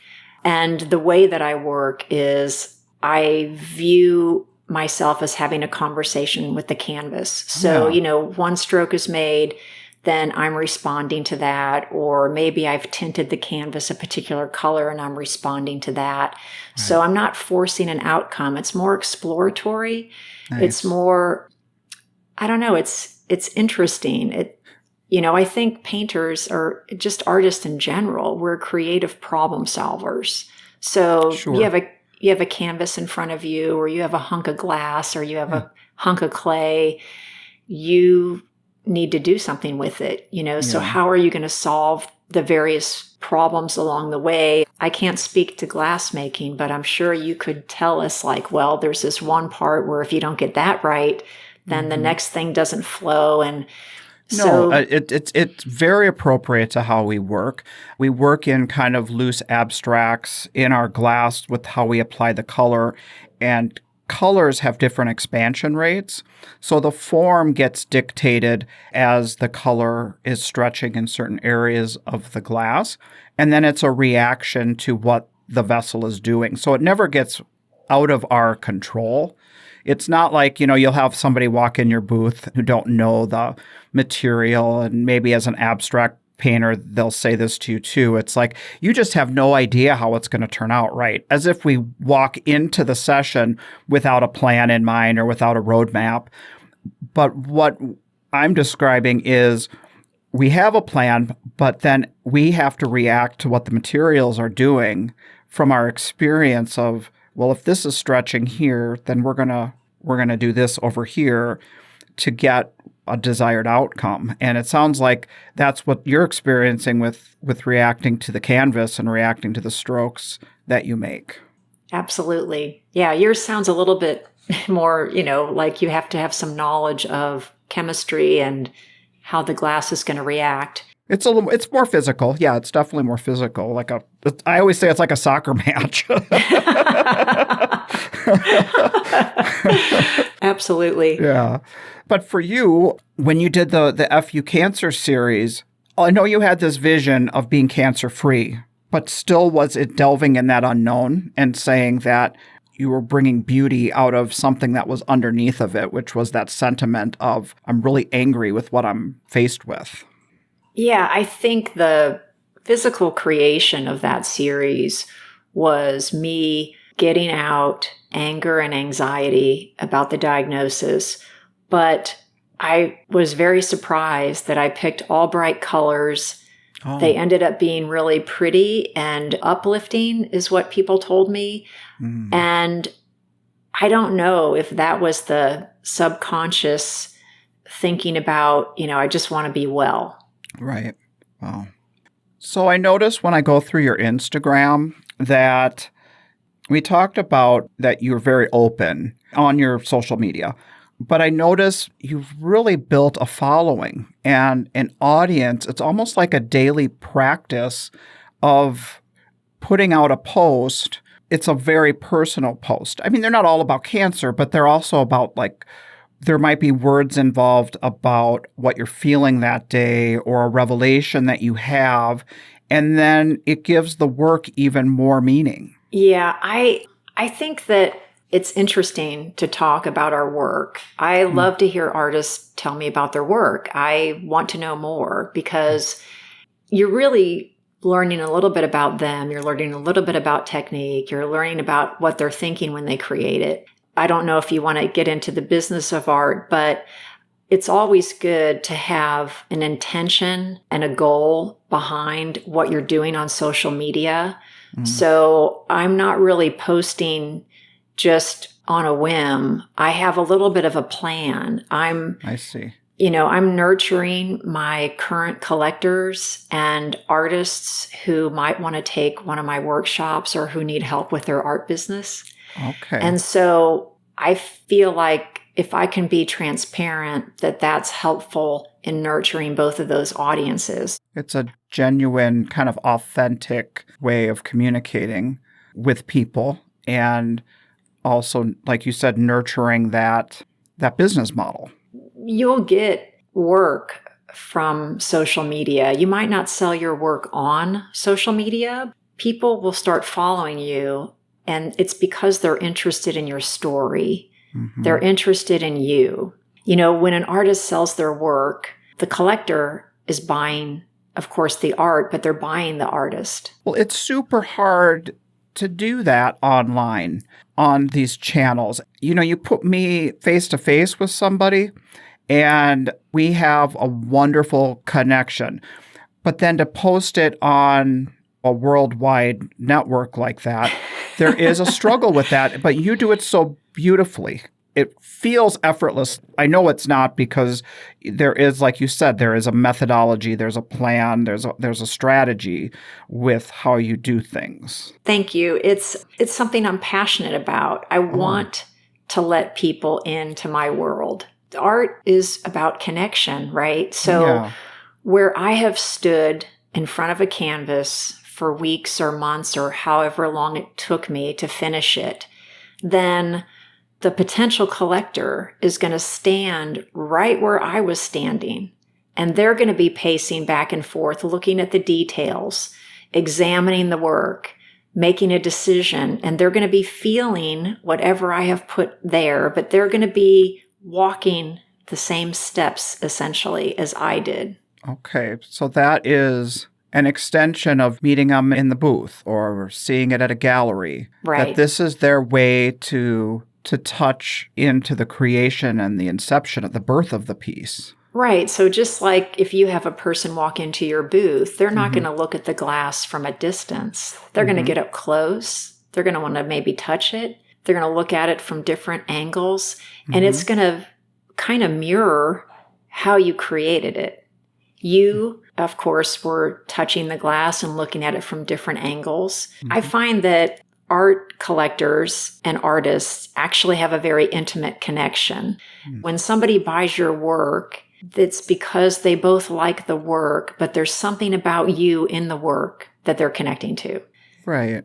And the way that I work is I view myself as having a conversation with the canvas. So, one stroke is made, then I'm responding to that. Or maybe I've tinted the canvas a particular color and I'm responding to that. Right. So I'm not forcing an outcome. It's more exploratory. Nice. It's more, I don't know, it's interesting. I think painters or just artists in general, we're creative problem solvers. So Sure. you have a canvas in front of you, or you have a hunk of glass, or you have a hunk of clay. You need to do something with it, So how are you going to solve the various problems along the way? I can't speak to glass making, but I'm sure you could tell us well, there's this one part where if you don't get that right, then the next thing doesn't flow. And no, it's very appropriate to how we work. We work in kind of loose abstracts in our glass with how we apply the color, and colors have different expansion rates. So the form gets dictated as the color is stretching in certain areas of the glass. And then it's a reaction to what the vessel is doing. So it never gets out of our control. It's not like, you'll have somebody walk in your booth who don't know the material, and maybe as an abstract painter, they'll say this to you too. It's like, you just have no idea how it's going to turn out right. As if we walk into the session without a plan in mind or without a roadmap. But what I'm describing is we have a plan, but then we have to react to what the materials are doing from our experience of, well, if this is stretching here, then we're going to do this over here to get a desired outcome. And it sounds like that's what you're experiencing with reacting to the canvas and reacting to the strokes that you make. Absolutely. Yeah, yours sounds a little bit more, like you have to have some knowledge of chemistry and how the glass is going to react. It's more physical. Yeah, it's definitely more physical. I always say it's like a soccer match. Absolutely. Yeah. But for you, when you did the FU Cancer series, I know you had this vision of being cancer-free, but still was it delving in that unknown and saying that you were bringing beauty out of something that was underneath of it, which was that sentiment of, I'm really angry with what I'm faced with. Yeah, I think the physical creation of that series was me getting out anger and anxiety about the diagnosis. But I was very surprised that I picked all bright colors. Oh. They ended up being really pretty and uplifting, is what people told me. Mm. And I don't know if that was the subconscious thinking about, I just want to be well. Right. Wow. So I noticed when I go through your Instagram that we talked about that you're very open on your social media. But I notice you've really built a following and an audience. It's almost like a daily practice of putting out a post. It's a very personal post. I mean, they're not all about cancer, but they're also about there might be words involved about what you're feeling that day or a revelation that you have. And then it gives the work even more meaning. Yeah, I think that it's interesting to talk about our work. I love to hear artists tell me about their work. I want to know more because you're really learning a little bit about them. You're learning a little bit about technique. You're learning about what they're thinking when they create it. I don't know if you want to get into the business of art, but it's always good to have an intention and a goal behind what you're doing on social media. Mm. So I'm not really posting just on a whim. I have a little bit of a plan. I see. I'm nurturing my current collectors and artists who might want to take one of my workshops or who need help with their art business. Okay. And so I feel like if I can be transparent, that's helpful in nurturing both of those audiences. It's a genuine, kind of authentic way of communicating with people. And also, like you said, nurturing that business model. You'll get work from social media. You might not sell your work on social media. People will start following you, and it's because they're interested in your story. Mm-hmm. They're interested in you. When an artist sells their work, the collector is buying, of course, the art, but they're buying the artist. Well, it's super hard to do that online on these channels. You put me face to face with somebody and we have a wonderful connection. But then to post it on a worldwide network like that, there is a struggle with that, but you do it so beautifully. It feels effortless. I know it's not, because there is, like you said, there is a methodology, there's a plan, there's a strategy with how you do things. Thank you. It's something I'm passionate about. I want to let people into my world. Art is about connection, right? So where I have stood in front of a canvas for weeks or months or however long it took me to finish it, then the potential collector is going to stand right where I was standing, and they're going to be pacing back and forth, looking at the details, examining the work, making a decision, and they're going to be feeling whatever I have put there, but they're going to be walking the same steps essentially as I did. Okay, so that is an extension of meeting them in the booth or seeing it at a gallery. Right. That this is their way to touch into the creation and the inception of the birth of the piece. Right. So just like if you have a person walk into your booth, they're not going to look at the glass from a distance. They're going to get up close. They're going to want to maybe touch it. They're going to look at it from different angles. And it's going to kind of mirror how you created it. You, of course, were touching the glass and looking at it from different angles. I find that art collectors and artists actually have a very intimate connection. When somebody buys your work, it's because they both like the work, but there's something about you in the work that they're connecting to. Right.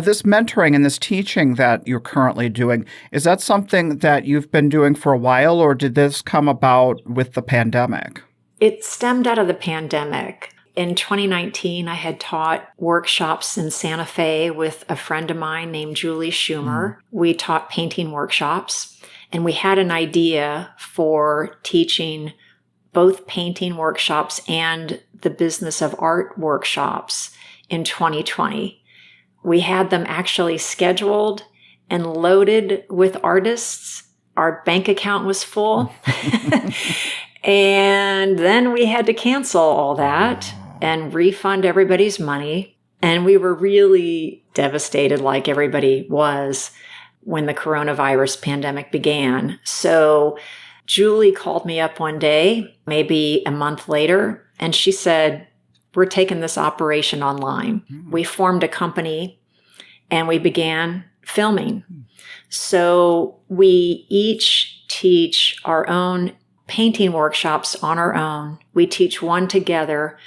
This mentoring and this teaching that you're currently doing, is that something that you've been doing for a while, or did this come about with the pandemic? It stemmed out of the pandemic. In 2019, I had taught workshops in Santa Fe with a friend of mine named Julie Schumer. We taught painting workshops, and we had an idea for teaching both painting workshops and the business of art workshops in 2020. We had them actually scheduled and loaded with artists. Our bank account was full. And then we had to cancel all that and refund everybody's money. And we were really devastated, like everybody was, when the coronavirus pandemic began. So Julie called me up one day, maybe a month later, and she said, "We're taking this operation online." We formed a company and we began filming. So we each teach our own painting workshops on our own. We teach one together,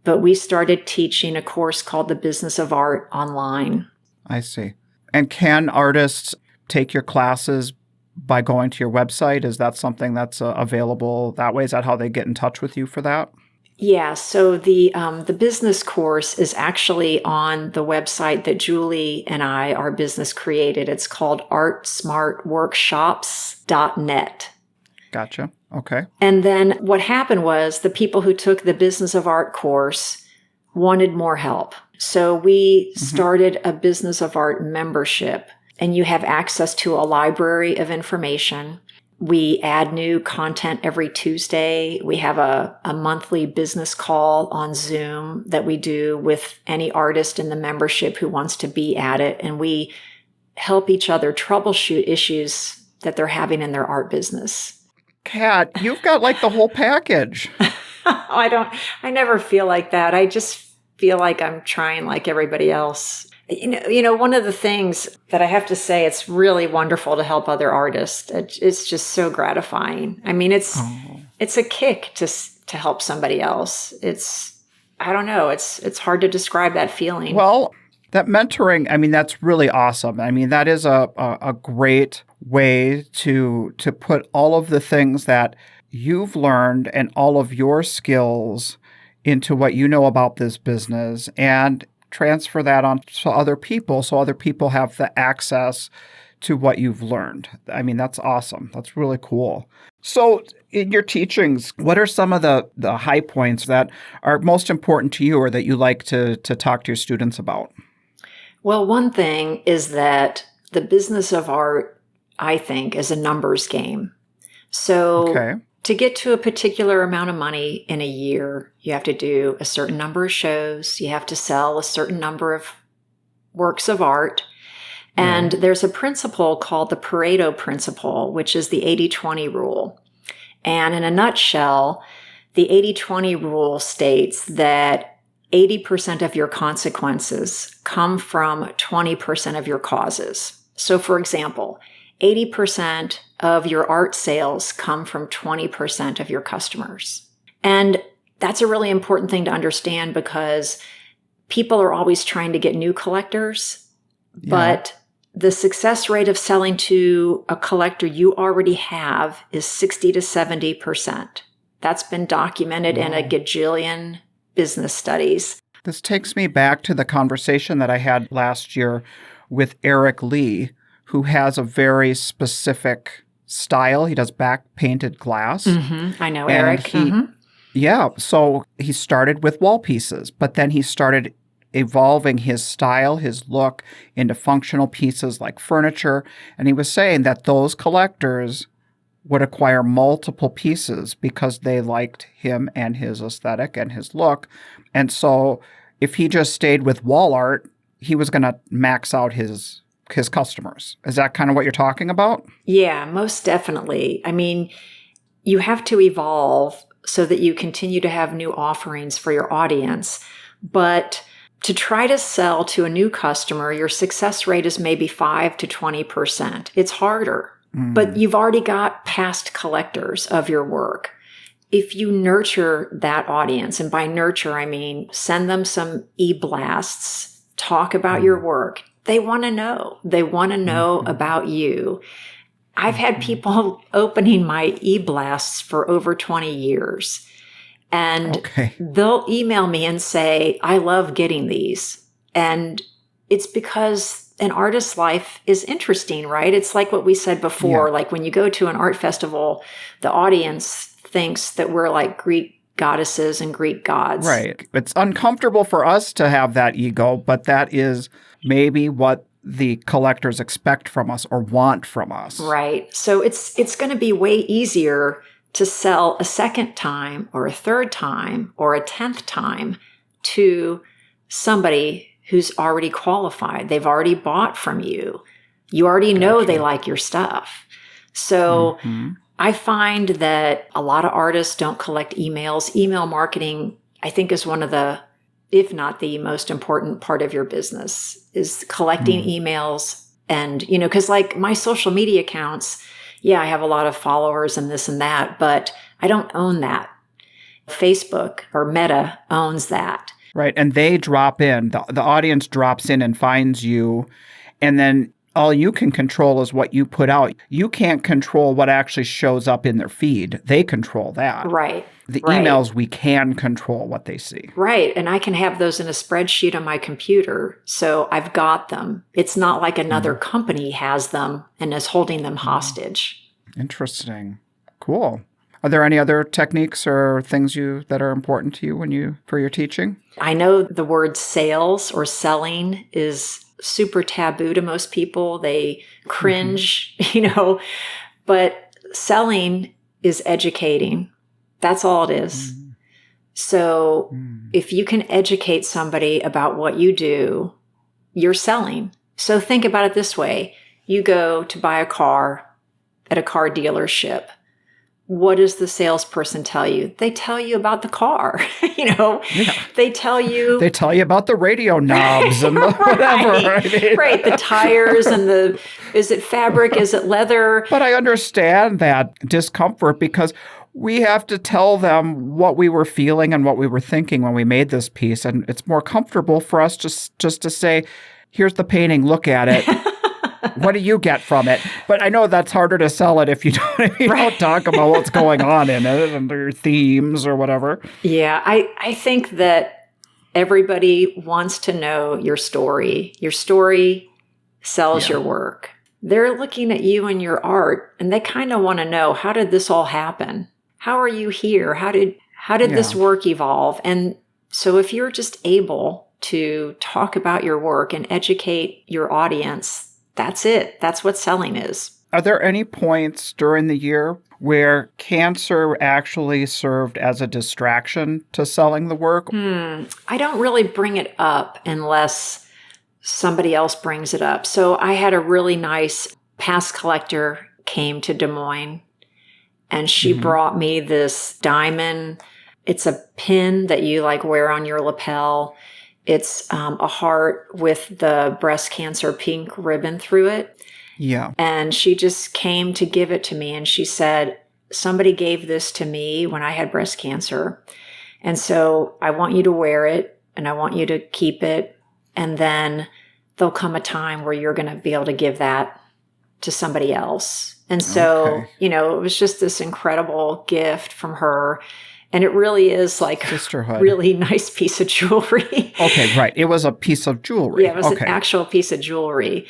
but we started teaching a course called The Business of Art online. I see. And can artists take your classes by going to your website? Is that something that's available that way? Is that how they get in touch with you for that? Yeah, so the business course is actually on the website that Julie and our business created. It's called artsmartworkshops.net. Gotcha. Okay. And then what happened was the people who took the Business of Art course wanted more help. So we started a Business of Art membership, and you have access to a library of information. We add new content every Tuesday. We have a monthly business call on Zoom that we do with any artist in the membership who wants to be at it. And we help each other troubleshoot issues that they're having in their art business. Kat, you've got like the whole package. I never feel like that. I just feel like I'm trying like everybody else. You know, one of the things that I have to say, it's really wonderful to help other artists. It's just so gratifying. I mean, it's a kick to help somebody else. I don't know. It's hard to describe that feeling. Well, that mentoring, I mean, that's really awesome. I mean, that is a great way to put all of the things that you've learned and all of your skills into what you know about this business and transfer that on to other people so other people have the access to what you've learned. I mean, that's awesome. That's really cool. So in your teachings, what are some of the high points that are most important to you or that you like to talk to your students about? Well, one thing is that the business of art, I think, is a numbers game. So to get to a particular amount of money in a year, you have to do a certain number of shows. You have to sell a certain number of works of art. And there's a principle called the Pareto principle, which is the 80-20 rule. And in a nutshell, the 80-20 rule states that 80% of your consequences come from 20% of your causes. So for example, 80% of your art sales come from 20% of your customers. And that's a really important thing to understand because people are always trying to get new collectors, but the success rate of selling to a collector you already have is 60 to 70%. That's been documented in a gajillion business studies. This takes me back to the conversation that I had last year with Eric Lee, who has a very specific style. He does back painted glass. I know Eric. Yeah. So he started with wall pieces, but then he started evolving his style, his look into functional pieces like furniture. And he was saying that those collectors would acquire multiple pieces because they liked him and his aesthetic and his look. And so if he just stayed with wall art, he was going to max out his customers. Is that kind of what you're talking about? Yeah, most definitely. I mean, you have to evolve so that you continue to have new offerings for your audience. But to try to sell to a new customer, your success rate is maybe 5 to 20%. It's harder, but you've already got past collectors of your work. If you nurture that audience, and by nurture, I mean send them some e-blasts, talk about your work. They want to know. They want to know about you. I've had people opening my e-blasts for over 20 years. And they'll email me and say, I love getting these. And it's because an artist's life is interesting, right? It's like what we said before. Like when you go to an art festival, the audience thinks that we're like Greek goddesses and Greek gods. Right. It's uncomfortable for us to have that ego, but that is maybe what the collectors expect from us or want from us. Right. So it's going to be way easier to sell a second time or a third time or a 10th time to somebody who's already qualified. They've already bought from you. You already know they like your stuff. So I find that a lot of artists don't collect emails. Email marketing, I think, is one of the, if not the most important part of your business, is collecting emails. And, you know, because like my social media accounts, I have a lot of followers and this and that, but I don't own that. Facebook or Meta owns that. Right. And they drop in. The audience drops in and finds you. And then all you can control is what you put out. You can't control what actually shows up in their feed. They control that. Right. The emails, we can control what they see. Right. And I can have those in a spreadsheet on my computer. So I've got them. It's not like another company has them and is holding them hostage. Interesting. Cool. Are there any other techniques or things that are important to you for your teaching? I know the word sales or selling is super taboo to most people. They cringe, but selling is educating. That's all it is. So if you can educate somebody about what you do, you're selling. So think about it this way. You go to buy a car at a car dealership. What does the salesperson tell you? They tell you about the car, They tell you about the radio knobs and the whatever. Right. The tires and is it fabric? Is it leather? But I understand that discomfort because we have to tell them what we were feeling and what we were thinking when we made this piece. And it's more comfortable for us just to say, here's the painting, look at it. What do you get from it? But I know that's harder to sell it if you don't talk about what's going on in it and their themes or whatever. Yeah, I think that everybody wants to know your story. Your story sells your work. They're looking at you and your art, and they kind of want to know, how did this all happen? How are you here? How did this work evolve? And so if you're just able to talk about your work and educate your audience, that's it. That's what selling is. Are there any points during the year where cancer actually served as a distraction to selling the work? I don't really bring it up unless somebody else brings it up. So I had a really nice past collector came to Des Moines, and she brought me this diamond. It's a pin that you like wear on your lapel. It's a heart with the breast cancer pink ribbon through it. Yeah. And she just came to give it to me. And she said, somebody gave this to me when I had breast cancer. And so I want you to wear it and I want you to keep it. And then there'll come a time where you're going to be able to give that to somebody else. And so, it was just this incredible gift from her. And it really is like sisterhood. A really nice piece of jewelry. Okay, right. It was a piece of jewelry. Yeah, it was an actual piece of jewelry.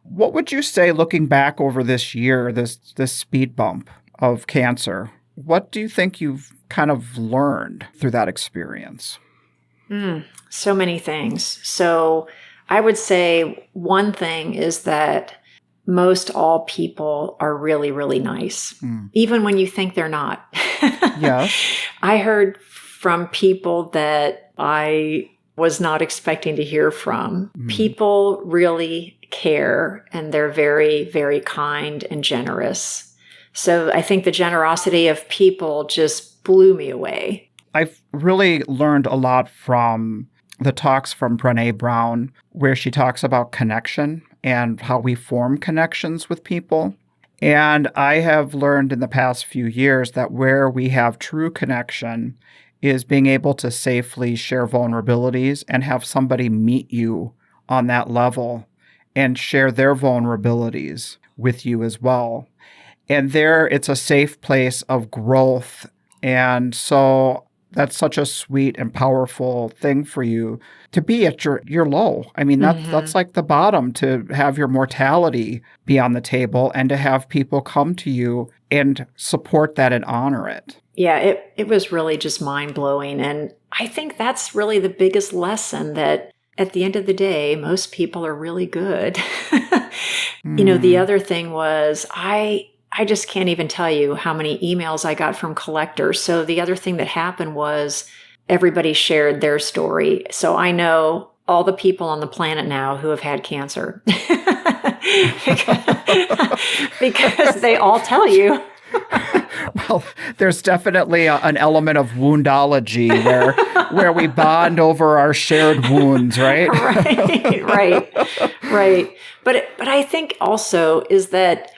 What would you say, looking back over this year, this speed bump of cancer, what do you think you've kind of learned through that experience? So many things. So I would say one thing is that most all people are really, really nice, even when you think they're not. Yes. I heard from people that I was not expecting to hear from. People really care, and they're very, very kind and generous. So I think the generosity of people just blew me away. I've really learned a lot from the talks from Brené Brown, where she talks about connection and how we form connections with people. And I have learned in the past few years that where we have true connection is being able to safely share vulnerabilities and have somebody meet you on that level and share their vulnerabilities with you as well. And there, it's a safe place of growth. And so that's such a sweet and powerful thing for you to be at your low. I mean, that's like the bottom, to have your mortality be on the table and to have people come to you and support that and honor it. Yeah, it was really just mind-blowing. And I think that's really the biggest lesson, that at the end of the day, most people are really good. The other thing was I just can't even tell you how many emails I got from collectors. So the other thing that happened was everybody shared their story. So I know all the people on the planet now who have had cancer because they all tell you. Well, there's definitely an element of woundology where we bond over our shared wounds, right? Right. But I think also is that,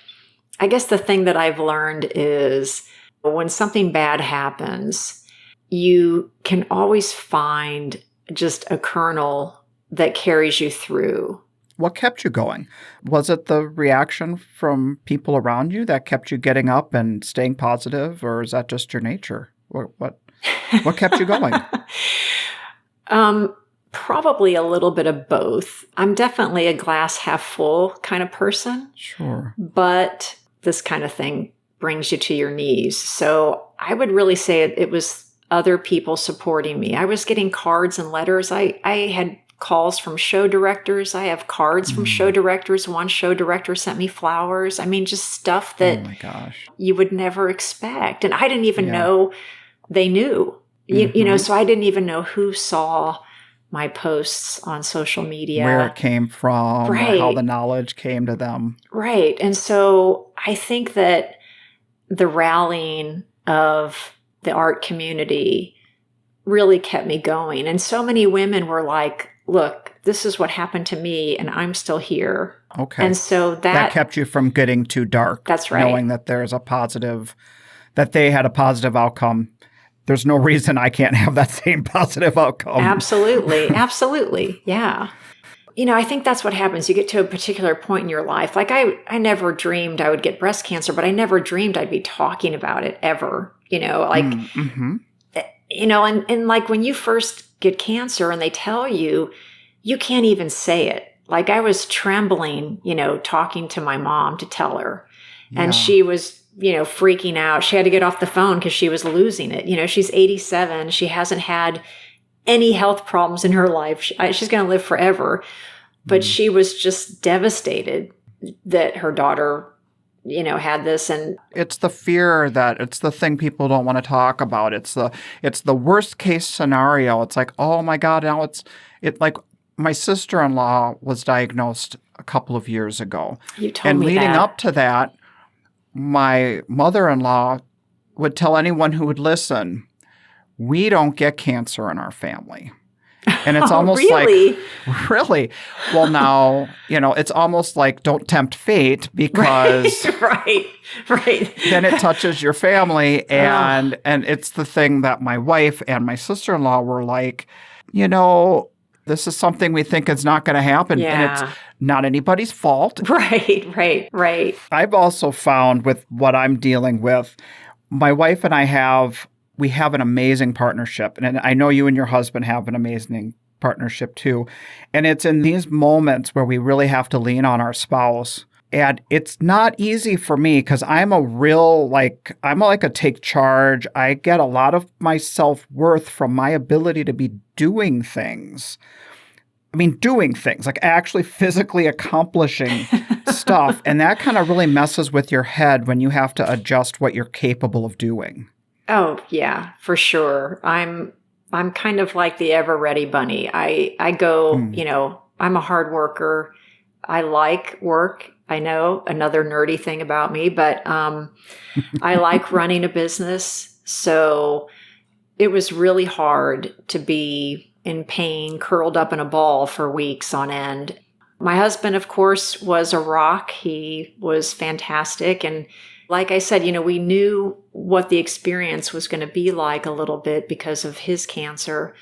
I guess the thing that I've learned is when something bad happens, you can always find just a kernel that carries you through. What kept you going? Was it the reaction from people around you that kept you getting up and staying positive, or is that just your nature? What kept you going? Probably a little bit of both. I'm definitely a glass half full kind of person. Sure. But this kind of thing brings you to your knees. So I would really say it was other people supporting me. I was getting cards and letters. I had calls from show directors. I have cards from show directors. One show director sent me flowers. I mean, just stuff that oh my gosh, you would never expect. And I didn't even know they knew. So I didn't even know who saw my posts on social media. Where it came from, right. How the knowledge came to them. Right. And so I think that the rallying of the art community really kept me going. And so many women were like, look, this is what happened to me and I'm still here. Okay. And so that kept you from getting too dark. That's right. Knowing that there's that they had a positive outcome. There's no reason I can't have that same positive outcome. Absolutely. Absolutely. Yeah. I think that's what happens. You get to a particular point in your life. Like I never dreamed I would get breast cancer, but I never dreamed I'd be talking about it ever, and like when you first get cancer and they tell you, you can't even say it. Like I was trembling, talking to my mom to tell her, and she was freaking out. She had to get off the phone because she was losing it. She's 87. She hasn't had any health problems in her life. She's going to live forever. But she was just devastated that her daughter had this. And it's the fear that it's the thing people don't want to talk about. It's the worst case scenario. It's like, oh my God, now it's like my sister-in-law was diagnosed a couple of years ago. You told me leading that. up to that, my mother-in-law would tell anyone who would listen, we don't get cancer in our family. And it's almost really? like, really? Well, now, it's almost like don't tempt fate because right. then it touches your family. And it's the thing that my wife and my sister-in-law were like, this is something we think is not going to happen. Yeah. And it's not anybody's fault. Right. I've also found with what I'm dealing with, my wife and I we have an amazing partnership. And I know you and your husband have an amazing partnership too. And it's in these moments where we really have to lean on our spouse. And it's not easy for me because I'm like a take charge. I get a lot of my self-worth from my ability to be doing things. Doing things, like actually physically accomplishing stuff. And that kind of really messes with your head when you have to adjust what you're capable of doing. Oh, yeah, for sure. I'm kind of like the ever ready bunny. I go, I'm a hard worker. I like work. I know, another nerdy thing about me, but I like running a business. So it was really hard to be in pain, curled up in a ball for weeks on end. My husband, of course, was a rock. He was fantastic. And like I said, we knew what the experience was going to be like a little bit because of his cancer.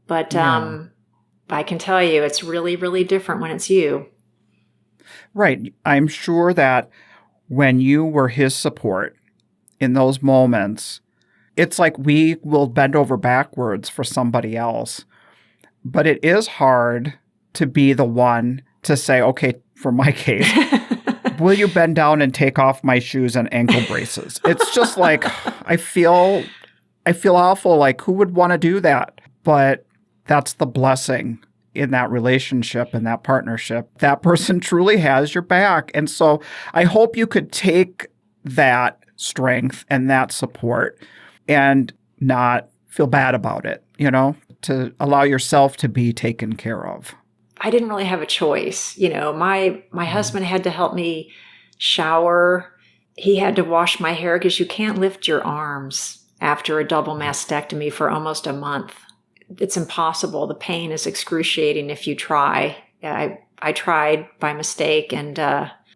But I can tell you, it's really, really different when it's you. Right. I'm sure that when you were his support in those moments, it's like we will bend over backwards for somebody else. But it is hard to be the one to say, okay, for my case, will you bend down and take off my shoes and ankle braces? It's just like, I feel awful. Like, who would want to do that? But that's the blessing in that relationship and that partnership. That person truly has your back. And so I hope you could take that strength and that support and not feel bad about it, to allow yourself to be taken care of. I didn't really have a choice. My husband had to help me shower. He had to wash my hair because you can't lift your arms after a double mastectomy for almost a month. It's impossible. The pain is excruciating if you try. I tried by mistake, and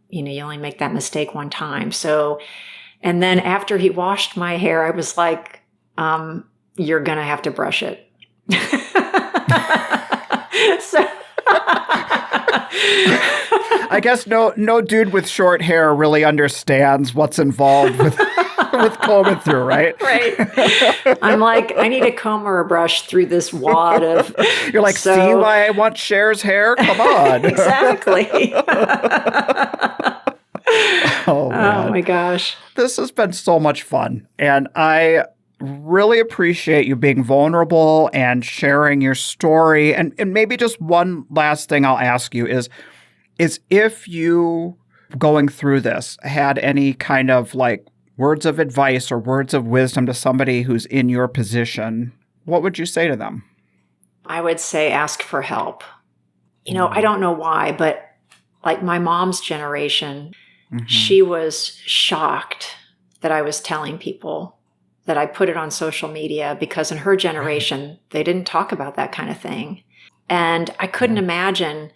you only make that mistake one time. So, and then after he washed my hair, I was like, you're going to have to brush it. So I guess no dude with short hair really understands what's involved with combing through, right? Right. I'm like, I need a comb or a brush through this wad of... You're like, see why I want Cher's hair? Come on. Exactly. Oh, man. Oh, my gosh. This has been so much fun. And I really appreciate you being vulnerable and sharing your story. And maybe just one last thing I'll ask you is if you, going through this, had any kind of like words of advice or words of wisdom to somebody who's in your position, what would you say to them? I would say ask for help. I don't know why, but like my mom's generation, she was shocked that I was telling people that I put it on social media because in her generation, they didn't talk about that kind of thing. And I couldn't imagine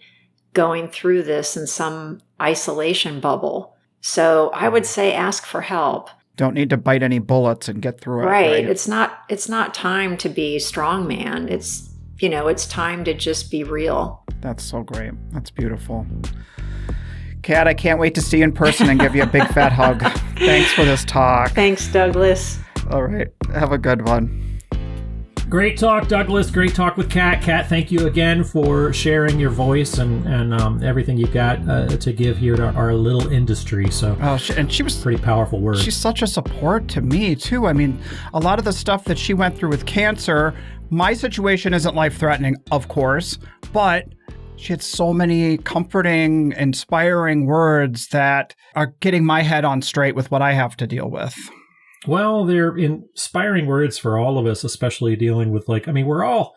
going through this in some isolation bubble. So I would say ask for help. Don't need to bite any bullets and get through it. Right. It's not time to be strong man. It's time to just be real. That's so great. That's beautiful. Kat, I can't wait to see you in person and give you a big fat hug. Thanks for this talk. Thanks, Douglas. All right. Have a good one. Great talk, Douglas. Great talk with Kat. Kat, thank you again for sharing your voice and everything you've got to give here to our little industry. So, and she was pretty powerful words. She's such a support to me too. I mean, a lot of the stuff that she went through with cancer, my situation isn't life-threatening, of course, but She had so many comforting, inspiring words that are getting my head on straight with what I have to deal with. Well, they're inspiring words for all of us, especially dealing with we're all,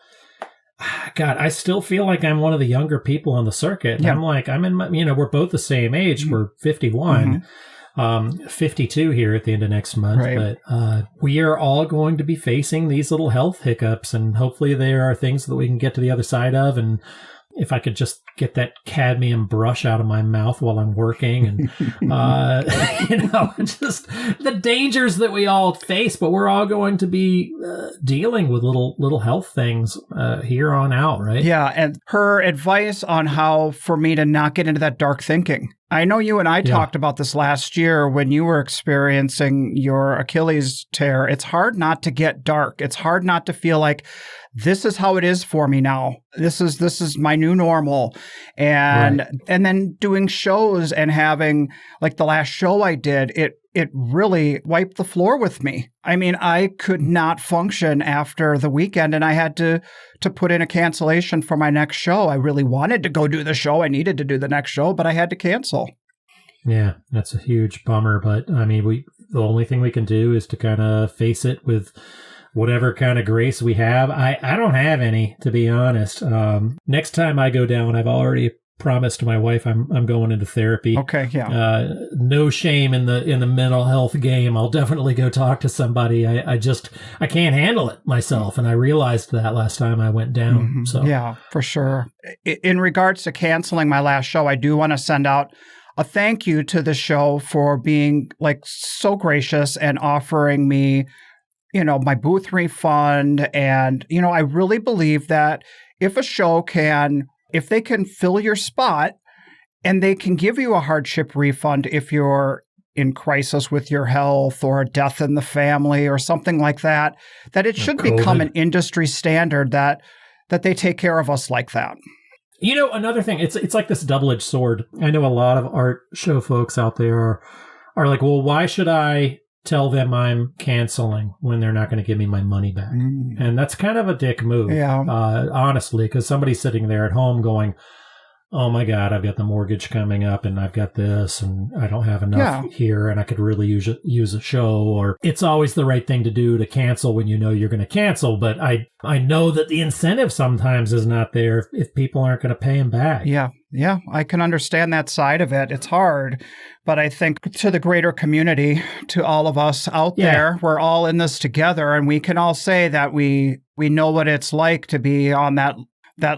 God, I still feel like I'm one of the younger people on the circuit. Yeah. I'm in my, we're both the same age. Mm-hmm. We're 51, 52 here at the end of next month. Right. But we are all going to be facing these little health hiccups, and hopefully there are things that we can get to the other side of. And if I could just get that cadmium brush out of my mouth while I'm working, and just the dangers that we all face, but we're all going to be dealing with little health things here on out, right? Yeah, and her advice on how for me to not get into that dark thinking. I know you and I talked about this last year when you were experiencing your Achilles tear. It's hard not to get dark. It's hard not to feel like this is how it is for me now. This is my new normal. And then doing shows and having, like the last show I did, it really wiped the floor with me. I mean, I could not function after the weekend, and I had to put in a cancellation for my next show. I really wanted to go do the show. I needed to do the next show, but I had to cancel. Yeah, that's a huge bummer. But I mean, the only thing we can do is to kind of face it with whatever kind of grace we have. I don't have any, to be honest. Next time I go down, I've already promised my wife I'm going into therapy. Okay, yeah. No shame in the mental health game. I'll definitely go talk to somebody. I can't handle it myself, and I realized that last time I went down. Mm-hmm. So yeah, for sure. In regards to canceling my last show, I do want to send out a thank you to the show for being so gracious and offering me, my booth refund. And, I really believe that if a show if they can fill your spot and they can give you a hardship refund if you're in crisis with your health or a death in the family or something like that, that it should become an industry standard that they take care of us like that. Another thing, it's like this double-edged sword. I know a lot of art show folks out there are like, well, why should I tell them I'm canceling when they're not going to give me my money back? And that's kind of a dick move, honestly, because somebody's sitting there at home going, oh my God, I've got the mortgage coming up and I've got this and I don't have enough here and I could really use a show. Or it's always the right thing to do to cancel when you know you're going to cancel. But I know that the incentive sometimes is not there if people aren't going to pay them back. Yeah, I can understand that side of it. It's hard. But I think to the greater community, to all of us out there, we're all in this together. And we can all say that we know what it's like to be on that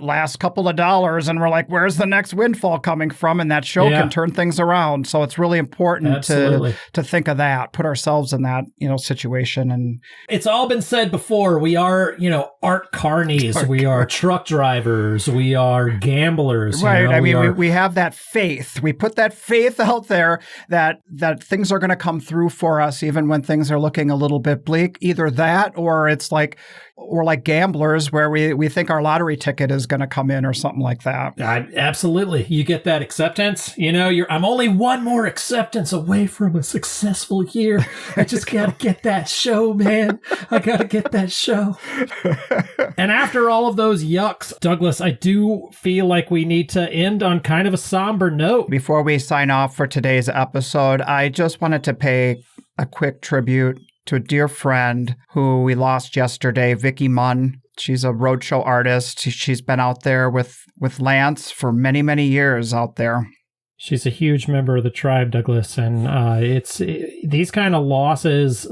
last couple of dollars, and we're like, where's the next windfall coming from? And that show can turn things around. So it's really important to think of that, put ourselves in that, situation. And it's all been said before. We are, art carnies. We are truck drivers. We are gamblers. Right. I mean, we have that faith. We put that faith out there that things are going to come through for us, even when things are looking a little bit bleak. Either that, or it's like, we're like gamblers where we think our lottery ticket is going to come in or something like that. Absolutely. You get that acceptance. I'm only one more acceptance away from a successful year. I just got to get that show, man. I got to get that show. And after all of those yucks, Douglas, I do feel like we need to end on kind of a somber note. Before we sign off for today's episode, I just wanted to pay a quick tribute to a dear friend who we lost yesterday, Vicki Munn. She's a roadshow artist. She's been out there with Lance for many, many years out there. She's a huge member of the tribe, Douglas, and these kind of losses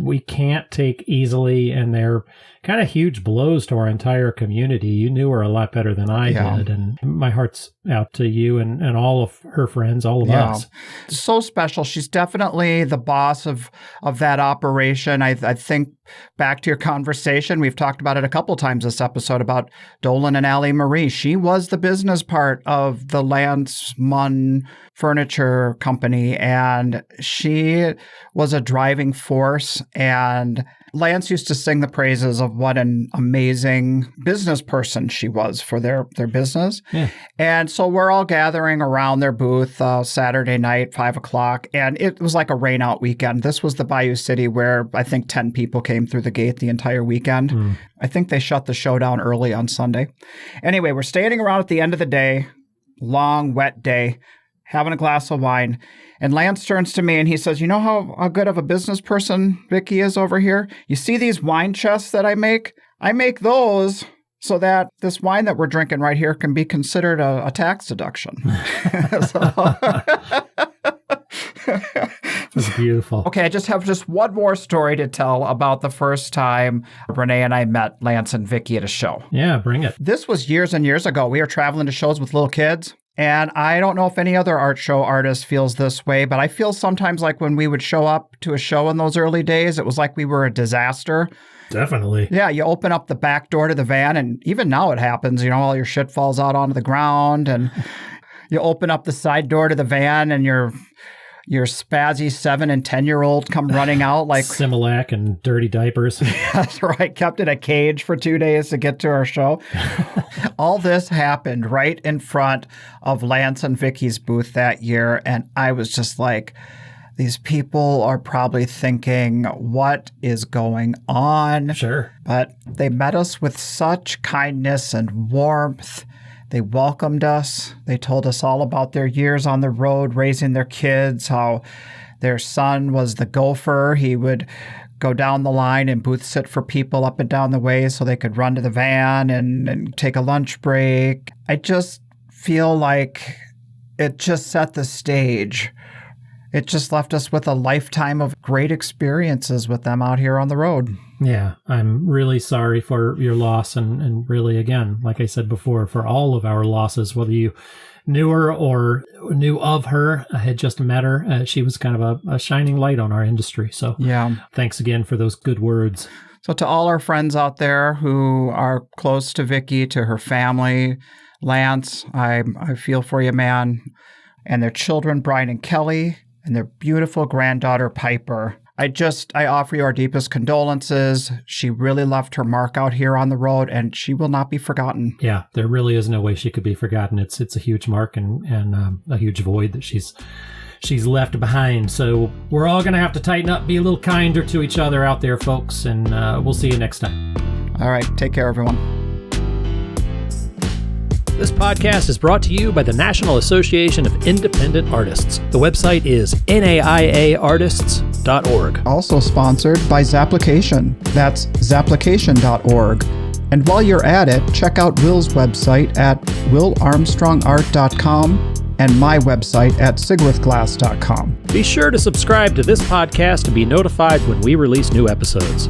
we can't take easily, and they're kind of huge blows to our entire community. You knew her a lot better than I did, and my heart's out to you and all of her friends, all of us. So special. She's definitely the boss of that operation. I think back to your conversation, we've talked about it a couple times this episode about Dolan and Allie Marie. She was the business part of the Lance Munn furniture company, and she was a driving force. And Lance used to sing the praises of what an amazing business person she was for their business. Yeah. And so we're all gathering around their booth Saturday night, 5 o'clock, and it was like a rain out weekend. This was the Bayou City where I think 10 people came through the gate the entire weekend. I think they shut the show down early on Sunday. Anyway, we're standing around at the end of the day, long, wet day, having a glass of wine. And Lance turns to me and he says, you know how good of a business person Vicki is over here? You see these wine chests that I make? I make those so that this wine that we're drinking right here can be considered a tax deduction. That's beautiful. Okay, I just have one more story to tell about the first time Renee and I met Lance and Vicki at a show. Yeah, bring it. This was years and years ago. We were traveling to shows with little kids. And I don't know if any other art show artist feels this way, but I feel sometimes like when we would show up to a show in those early days, it was like we were a disaster. Definitely. Yeah, you open up the back door to the van, and even now it happens, all your shit falls out onto the ground, and you open up the side door to the van, and your spazzy 7 and 10-year-old come running out like Similac and dirty diapers. That's right. Kept in a cage for 2 days to get to our show. All this happened right in front of Lance and Vicki's booth that year. And I was just like, these people are probably thinking, what is going on? Sure. But they met us with such kindness and warmth. They welcomed us. They told us all about their years on the road raising their kids, how their son was the gopher. He would go down the line and booth sit for people up and down the way so they could run to the van and take a lunch break. I just feel like it just set the stage. It just left us with a lifetime of great experiences with them out here on the road. Yeah, I'm really sorry for your loss. And really, again, like I said before, for all of our losses, whether you knew her or knew of her, I had just met her. She was kind of a shining light on our industry. So yeah, thanks again for those good words. So to all our friends out there who are close to Vicki, to her family, Lance, I feel for you, man, and their children, Brian and Kelly, and their beautiful granddaughter, Piper. I offer you our deepest condolences. She really left her mark out here on the road, and she will not be forgotten. Yeah, there really is no way she could be forgotten. It's a huge mark and a huge void that she's left behind. So we're all going to have to tighten up, be a little kinder to each other out there, folks, and we'll see you next time. All right, take care, everyone. This podcast is brought to you by the National Association of Independent Artists. The website is naiaartists.org. Also sponsored by Zapplication. That's zapplication.org. And while you're at it, check out Will's website at willarmstrongart.com and my website at sigwithglass.com. Be sure to subscribe to this podcast to be notified when we release new episodes.